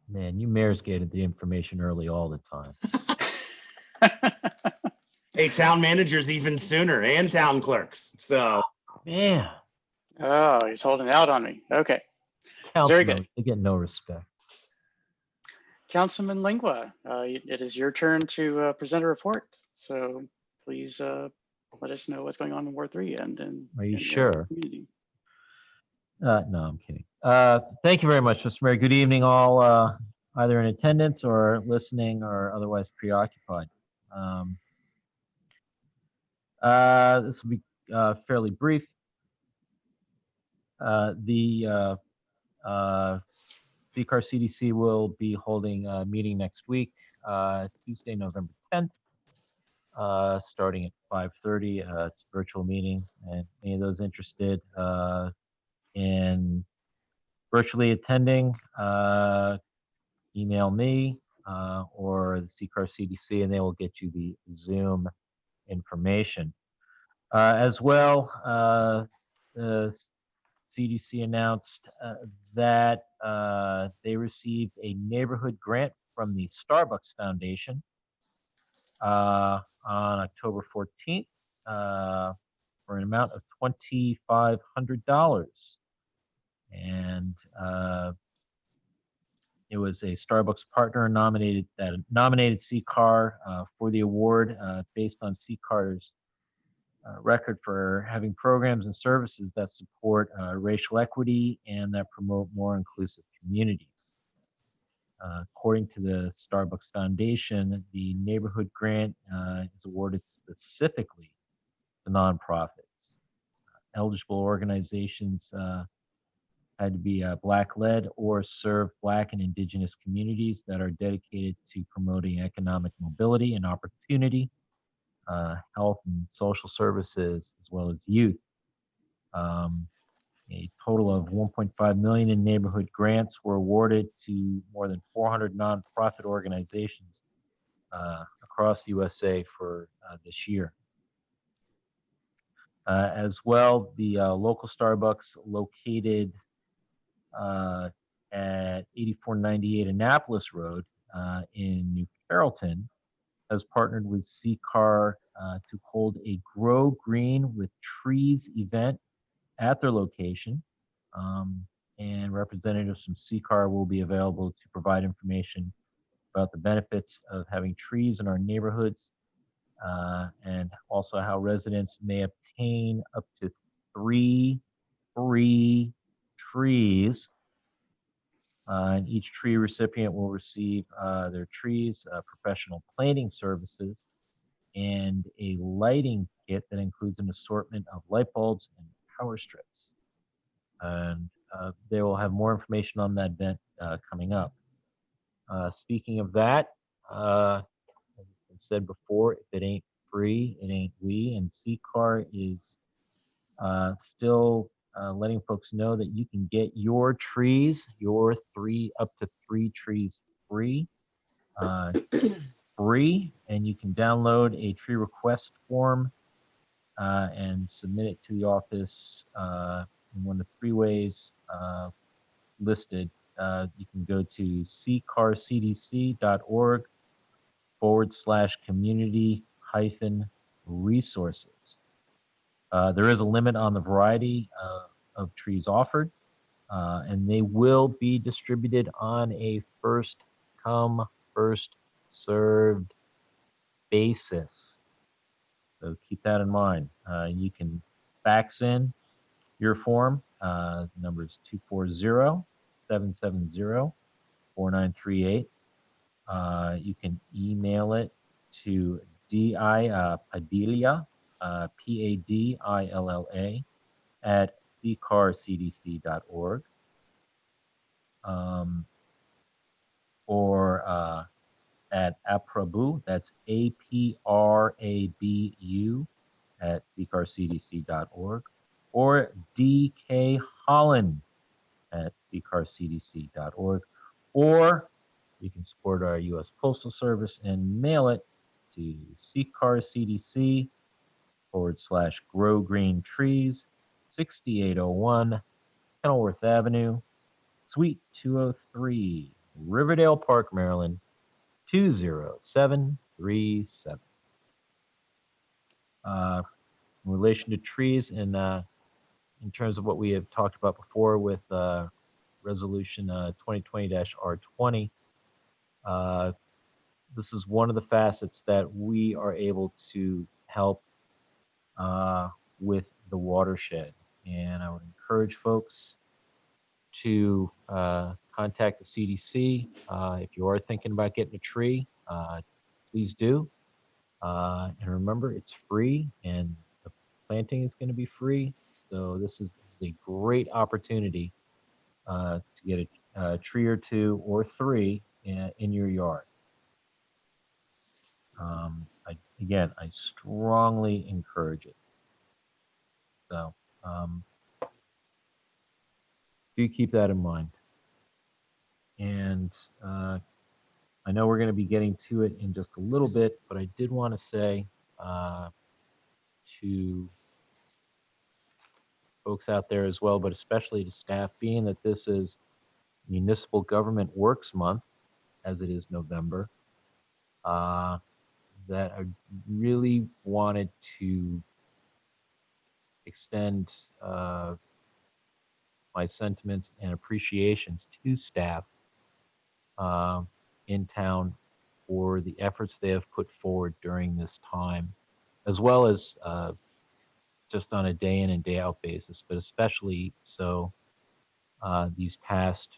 Man, you mayors gated the information early all the time. Hey, town managers even sooner, and town clerks. So man, oh, he's holding out on me. Okay, very good. They get no respect. Councilman Lingua, it is your turn to present a report. So please let us know what's going on in Ward 3 and Are you in sure? community. No, I'm kidding. Thank you very much, Mr. Mayor. Good evening, all, either in attendance or listening or otherwise preoccupied. This will be fairly brief. The CCAR CDC will be holding a meeting next week, Tuesday, November 10th, starting at 5:30. It's a virtual meeting, and any of those interested in virtually attending, email me or the CCAR CDC, and they will get you the Zoom information. As well, the CDC announced that they received a neighborhood grant from the Starbucks Foundation on October 14th for an amount of $2,500. And it was a Starbucks partner nominated CCAR for the award based on CCAR's record for having programs and services that support racial equity and that promote more inclusive communities. According to the Starbucks Foundation, the neighborhood grant is awarded specifically to nonprofits. Eligible organizations had to be Black-led or serve Black and Indigenous communities that are dedicated to promoting economic mobility and opportunity, health and social services, as well as youth. A total of $1.5 million in neighborhood grants were awarded to more than 400 nonprofit organizations across the USA for this year. As well, the local Starbucks located at 8498 Annapolis Road in New Carrollton has partnered with CCAR to hold a Grow Green with Trees event at their location. And representatives from CCAR will be available to provide information about the benefits of having trees in our neighborhoods and also how residents may obtain up to 3 free trees. And each tree recipient will receive their trees, professional planting services, and a lighting kit that includes an assortment of light bulbs and power strips. And they will have more information on that event coming up. Speaking of that, as I said before, if it ain't free, it ain't we. And CCAR is still letting folks know that you can get your trees, up to 3 trees free. And you can download a tree request form and submit it to the office in one of the 3 ways listed. You can go to ccarcdc.org/community-resources. There is a limit on the variety of trees offered, and they will be distributed on a first come, first served basis. So keep that in mind. You can fax in your form. Number is 240-770-4938. You can email it to Padilla, Padilla, at ccarcdc.org. Or at APRABU, that's APRABU at ccarcdc.org, or DK Holland at ccarcdc.org, or you can support our U.S. Postal Service and mail it to CCAR CDC /Grow Green Trees, 6801 Kenilworth Avenue, Suite 203, Riverdale Park, Maryland, 20737. In relation to trees and in terms of what we have talked about before with resolution 2020-R20, this is one of the facets that we are able to help with the watershed. And I would encourage folks to contact the CDC. If you are thinking about getting a tree, please do. And remember, it's free and the planting is going to be free. So this is a great opportunity to get a tree or two or three in your yard. Again, I strongly encourage it. So do keep that in mind. And I know we're going to be getting to it in just a little bit, but I did want to say to folks out there as well, but especially to staff, being that this is Municipal Government Works Month, as it is November, that I really wanted to extend my sentiments and appreciations to staff in town for the efforts they have put forward during this time, as well as just on a day in and day out basis, but especially so these past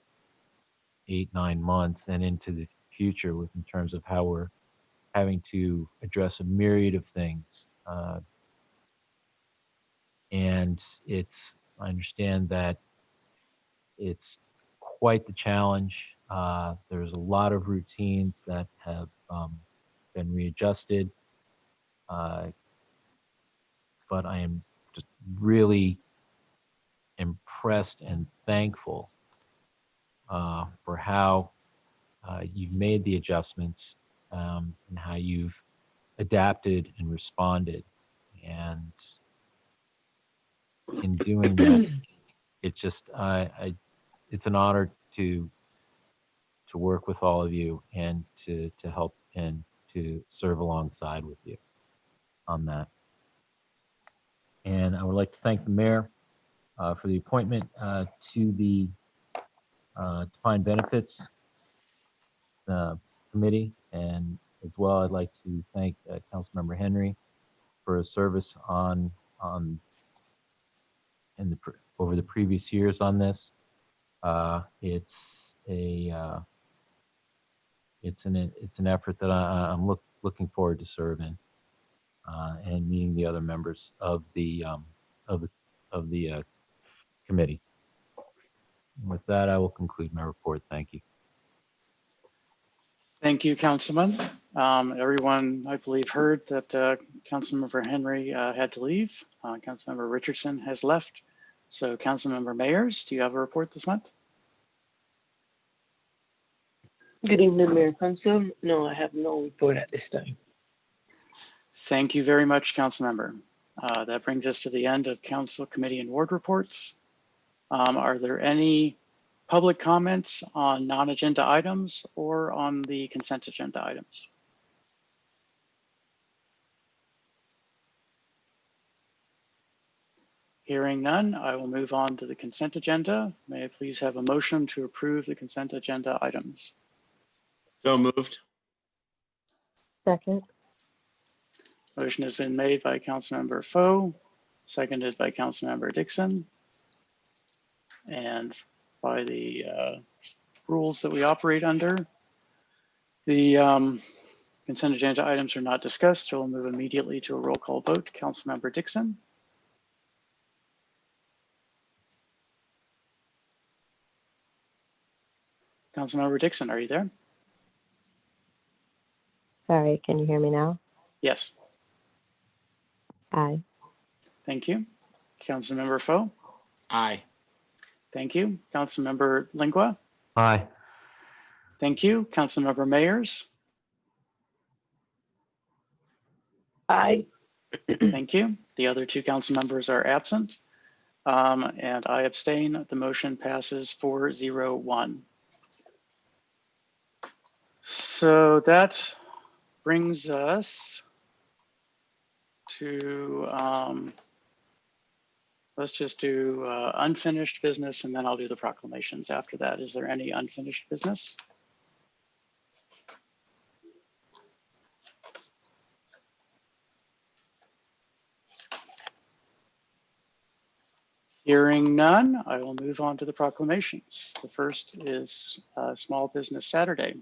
8-9 months and into the future with in terms of how we're having to address a myriad of things. And I understand that it's quite the challenge. There's a lot of routines that have been readjusted. But I am just really impressed and thankful for how you've made the adjustments and how you've adapted and responded. And in doing that, it's just it's an honor to work with all of you and to help and to serve alongside with you on that. And I would like to thank the mayor for the appointment to the Defined Benefits Committee, and as well, I'd like to thank Councilmember Henry for his service over the previous years on this. It's an effort that I'm looking forward to serving and meeting the other members of the committee. With that, I will conclude my report. Thank you. Thank you, Councilman. Everyone, I believe, heard that Councilmember Henry had to leave. Councilmember Richardson has left. So Councilmember Mayers, do you have a report this month? Good evening, Mayor Council. No, I have no report at this time. Thank you very much, Councilmember. That brings us to the end of Council Committee and Ward reports. Are there any public comments on non-agenda items or on the consent agenda items? Hearing none, I will move on to the consent agenda. May I please have a motion to approve the consent agenda items? So moved. Second. Motion has been made by Councilmember Foe, seconded by Councilmember Dixon. And by the rules that we operate under, the consent agenda items are not discussed, so we'll move immediately to a roll call vote. Councilmember Dixon. Councilmember Dixon, are you there? Sorry, can you hear me now? Yes. Aye. Thank you. Councilmember Foe. Aye. Thank you. Councilmember Lingua. Aye. Thank you. Councilmember Mayers. Aye. Thank you. The other two council members are absent. And I abstain. The motion passes 4-0-1. So that brings us to, let's just do unfinished business, and then I'll do the proclamations after that. Is there any unfinished business? Hearing none, I will move on to the proclamations. The first is Small Business Saturday.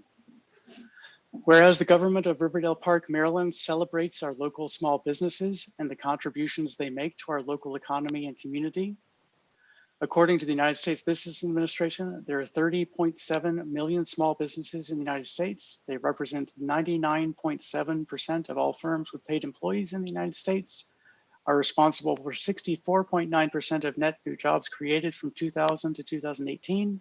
Whereas the government of Riverdale Park, Maryland celebrates our local small businesses and the contributions they make to our local economy and community. According to the United States Business Administration, there are 30.7 million small businesses in the United States. They represent 99.7% of all firms with paid employees in the United States, are responsible for 64.9% of net new jobs created from 2000 to 2018.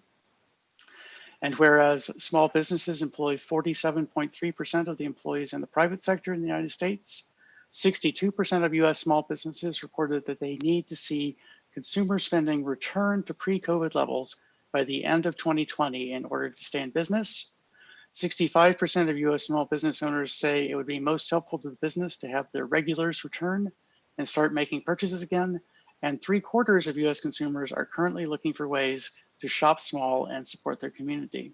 And whereas small businesses employ 47.3% of the employees in the private sector in the United States, 62% of US small businesses reported that they need to see consumer spending return to pre-COVID levels by the end of 2020 in order to stay in business. 65% of US small business owners say it would be most helpful to the business to have their regulars return and start making purchases again. And 3/4 of US consumers are currently looking for ways to shop small and support their community.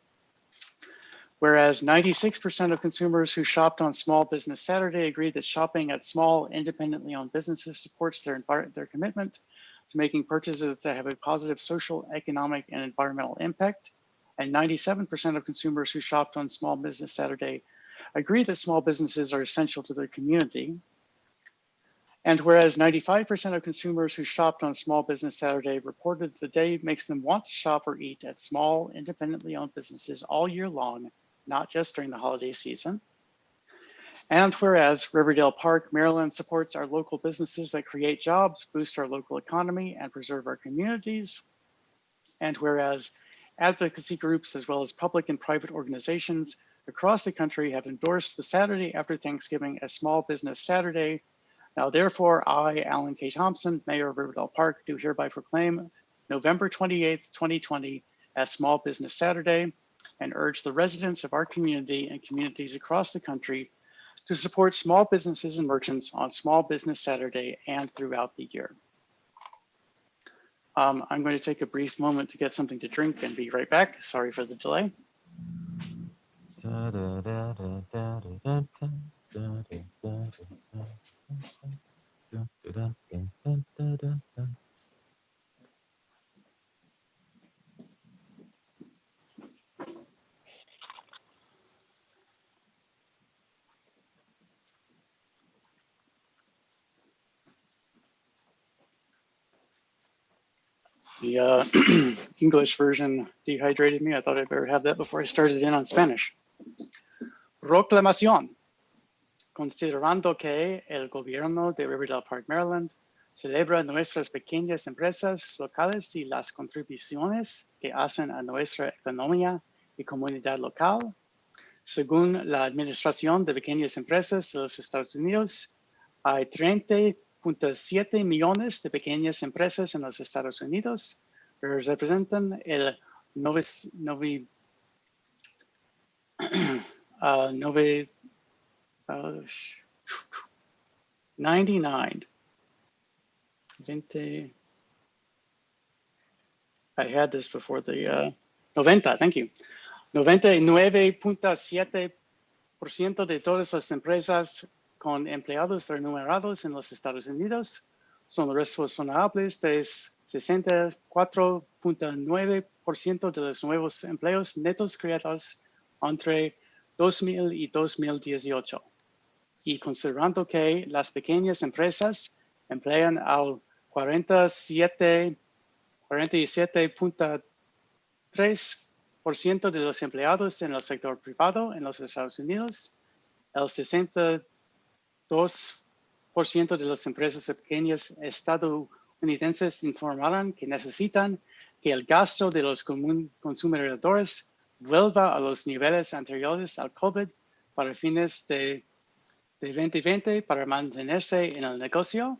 Whereas 96% of consumers who shopped on Small Business Saturday agreed that shopping at small, independently owned businesses supports their commitment to making purchases that have a positive social, economic, and environmental impact. And 97% of consumers who shopped on Small Business Saturday agree that small businesses are essential to their community. And whereas 95% of consumers who shopped on Small Business Saturday reported the day makes them want to shop or eat at small, independently owned businesses all year long, not just during the holiday season. And whereas Riverdale Park, Maryland supports our local businesses that create jobs, boost our local economy, and preserve our communities. And whereas advocacy groups, as well as public and private organizations across the country have endorsed the Saturday after Thanksgiving as Small Business Saturday. Now, therefore, I, Alan K. Thompson, Mayor of Riverdale Park, do hereby proclaim November 28th, 2020 as Small Business Saturday and urge the residents of our community and communities across the country to support small businesses and merchants on Small Business Saturday and throughout the year. I'm going to take a brief moment to get something to drink and be right back. Sorry for the delay. The English version dehydrated me. I thought I'd better have that before I started in on Spanish. Proclamación. Considerando que el gobierno de Riverdale Park, Maryland, celebra nuestras pequeñas empresas locales y las contribuciones que hacen a nuestra economía y comunidad local. Según la Administración de Pequeñas Empresas de los Estados Unidos, hay 30.7 millones de pequeñas empresas en los Estados Unidos, que representan el 20, I had this before the 90, thank you. 99.7% de todas las empresas con empleados remunerados en los Estados Unidos son responsables de 64.9% de los nuevos empleos netos creados entre 2000 y 2018. Y considerando que las pequeñas empresas emplean al 47.3% de los empleados en el sector privado en los Estados Unidos, el 62% de las empresas pequeñas estadounidenses informaron que necesitan que el gasto de los consumidores vuelva a los niveles anteriores al COVID para fines de 2020 para mantenerse en el negocio.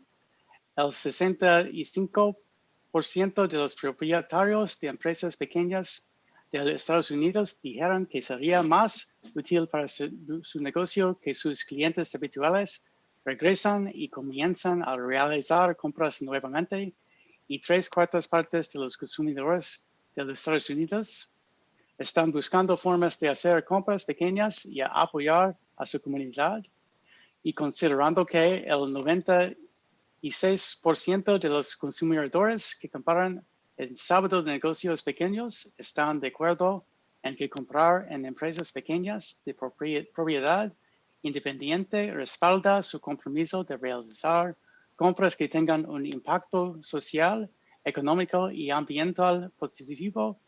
El 65% de los propietarios de empresas pequeñas de los Estados Unidos dijeron que sería más útil para su negocio que sus clientes habituales regresan y comienzan a realizar compras nuevamente, y 3/4 partes de los consumidores de los Estados Unidos están buscando formas de hacer compras pequeñas y a apoyar a su comunidad. Y considerando que el 96% de los consumidores que compran en sábado de negocios pequeños están de acuerdo en que comprar en empresas pequeñas de propiedad independiente respalda su compromiso de realizar compras que tengan un impacto social, económico y ambiental positivo,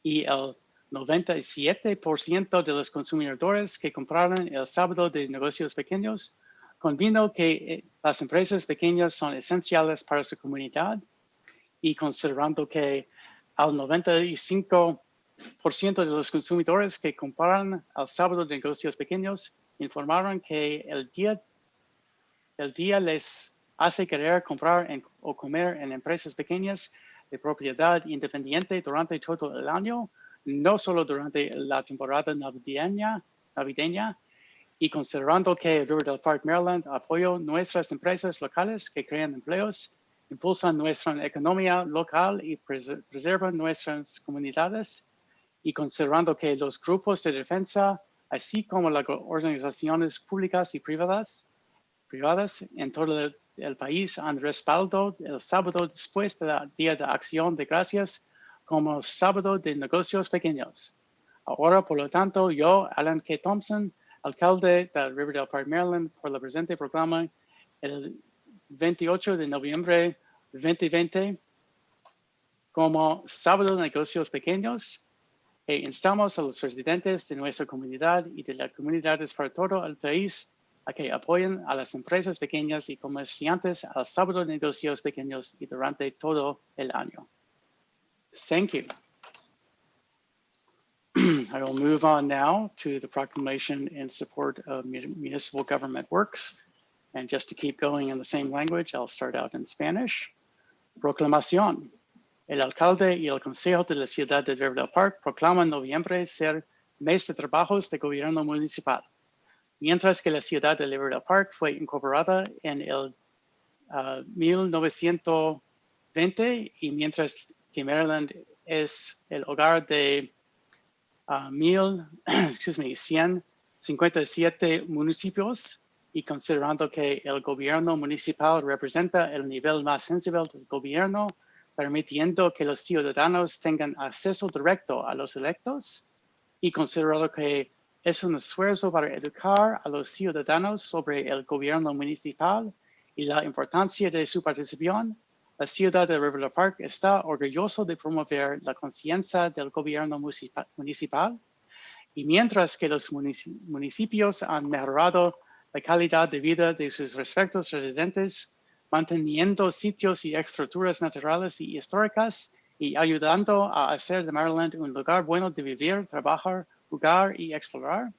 y el 97% de los consumidores que compraron el sábado de negocios pequeños convino que las empresas pequeñas son esenciales para su comunidad, y considerando que al 95% de los consumidores que compraron el sábado de negocios pequeños informaron que el día les hace querer comprar o comer en empresas pequeñas de propiedad independiente durante todo el año, no solo durante la temporada navideña, y considerando que Riverdale Park, Maryland apoya nuestras empresas locales que crean empleos, impulsan nuestra economía local y preservan nuestras comunidades, y considerando que los grupos de defensa, así como las organizaciones públicas y privadas en todo el país han respaldado el sábado después del Día de Acción de Gracias como sábado de negocios pequeños. Ahora, por lo tanto, yo, Alan K. Thompson, alcalde de Riverdale Park, Maryland, por la presente proclama el 28 de noviembre 2020 como sábado de negocios pequeños, e instamos a los residentes de nuestra comunidad y de las comunidades para todo el país a que apoyen a las empresas pequeñas y comerciantes al sábado de negocios pequeños y durante todo el año. Thank you. I will move on now to the proclamation in support of municipal government works. And just to keep going in the same language, I'll start out in Spanish. Proclamación. El alcalde y el consejo de la ciudad de Riverdale Park proclaman noviembre ser mes de trabajos de gobierno municipal. Mientras que la ciudad de Riverdale Park fue incorporada en el 1920 y mientras que Maryland es el hogar de 157 municipios, y considerando que el gobierno municipal representa el nivel más sensible del gobierno, permitiendo que los ciudadanos tengan acceso directo a los electos, y considerando que es un esfuerzo para educar a los ciudadanos sobre el gobierno municipal y la importancia de su participación, la ciudad de Riverdale Park está orgulloso de promover la conciencia del gobierno municipal, y mientras que los municipios han mejorado la calidad de vida de sus respectivos residentes, manteniendo sitios y estructuras naturales y históricas, y ayudando a hacer de Maryland un lugar bueno de vivir, trabajar, jugar y explorar.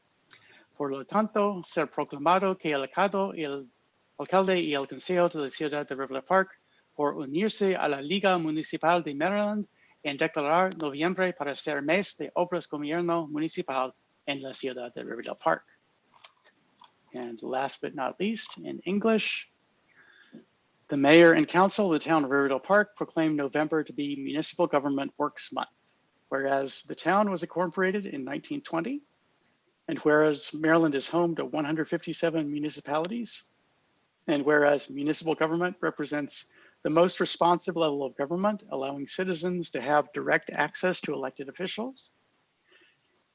Por lo tanto, ser proclamado que el alcalde y el consejo de la ciudad de Riverdale Park por unirse a la Liga Municipal de Maryland en declarar noviembre para ser mes de obras gobierno municipal en la ciudad de Riverdale Park. And last but not least, in English, the mayor and council of the town of Riverdale Park proclaimed November to be Municipal Government Works Month, whereas the town was incorporated in 1920, and whereas Maryland is home to 157 municipalities, and whereas municipal government represents the most responsive level of government, allowing citizens to have direct access to elected officials.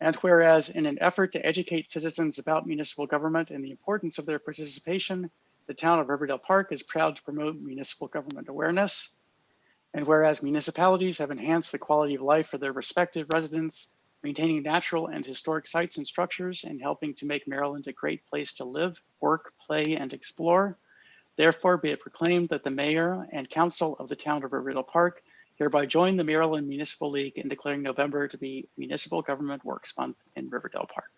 And whereas in an effort to educate citizens about municipal government and the importance of their participation, the town of Riverdale Park is proud to promote municipal government awareness. And whereas municipalities have enhanced the quality of life for their respective residents, maintaining natural and historic sites and structures, and helping to make Maryland a great place to live, work, play, and explore, therefore be it proclaimed that the mayor and council of the town of Riverdale Park hereby join the Maryland Municipal League in declaring November to be Municipal Government Works Month in Riverdale Park.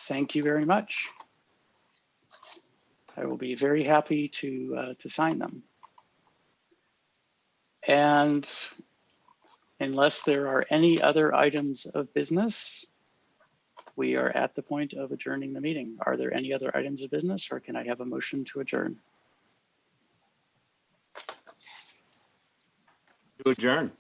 Thank you very much. I will be very happy to sign them. And unless there are any other items of business, we are at the point of adjourning the meeting. Are there any other items of business, or can I have a motion to adjourn? To adjourn.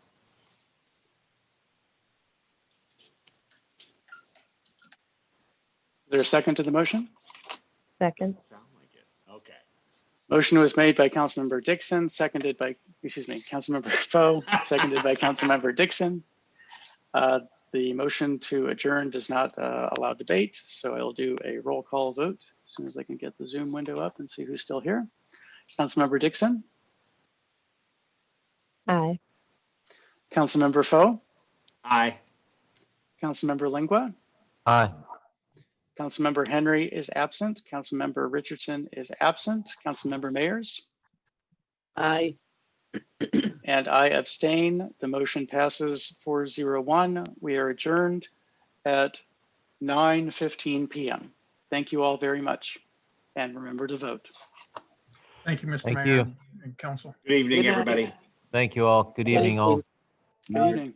Is there a second to the motion? Second. Sound like it. Okay. Motion was made by Councilmember Dixon, Councilmember Foe, seconded by Councilmember Dixon. The motion to adjourn does not allow debate, so I'll do a roll call vote as soon as I can get the Zoom window up and see who's still here. Councilmember Dixon, Aye. Councilmember Foe, Aye. Councilmember Lingua, Aye. Councilmember Henry is absent, Councilmember Richardson is absent, Councilmember Mayers, Aye. and I abstain. The motion passes 4-0-1. We are adjourned at 9:15 p.m. Thank you all very much, and remember to vote. Thank you, Mr. Thank Mayor you. and council. Good evening, Good night. everybody. Thank you all. Good Thank evening all. you. Good evening.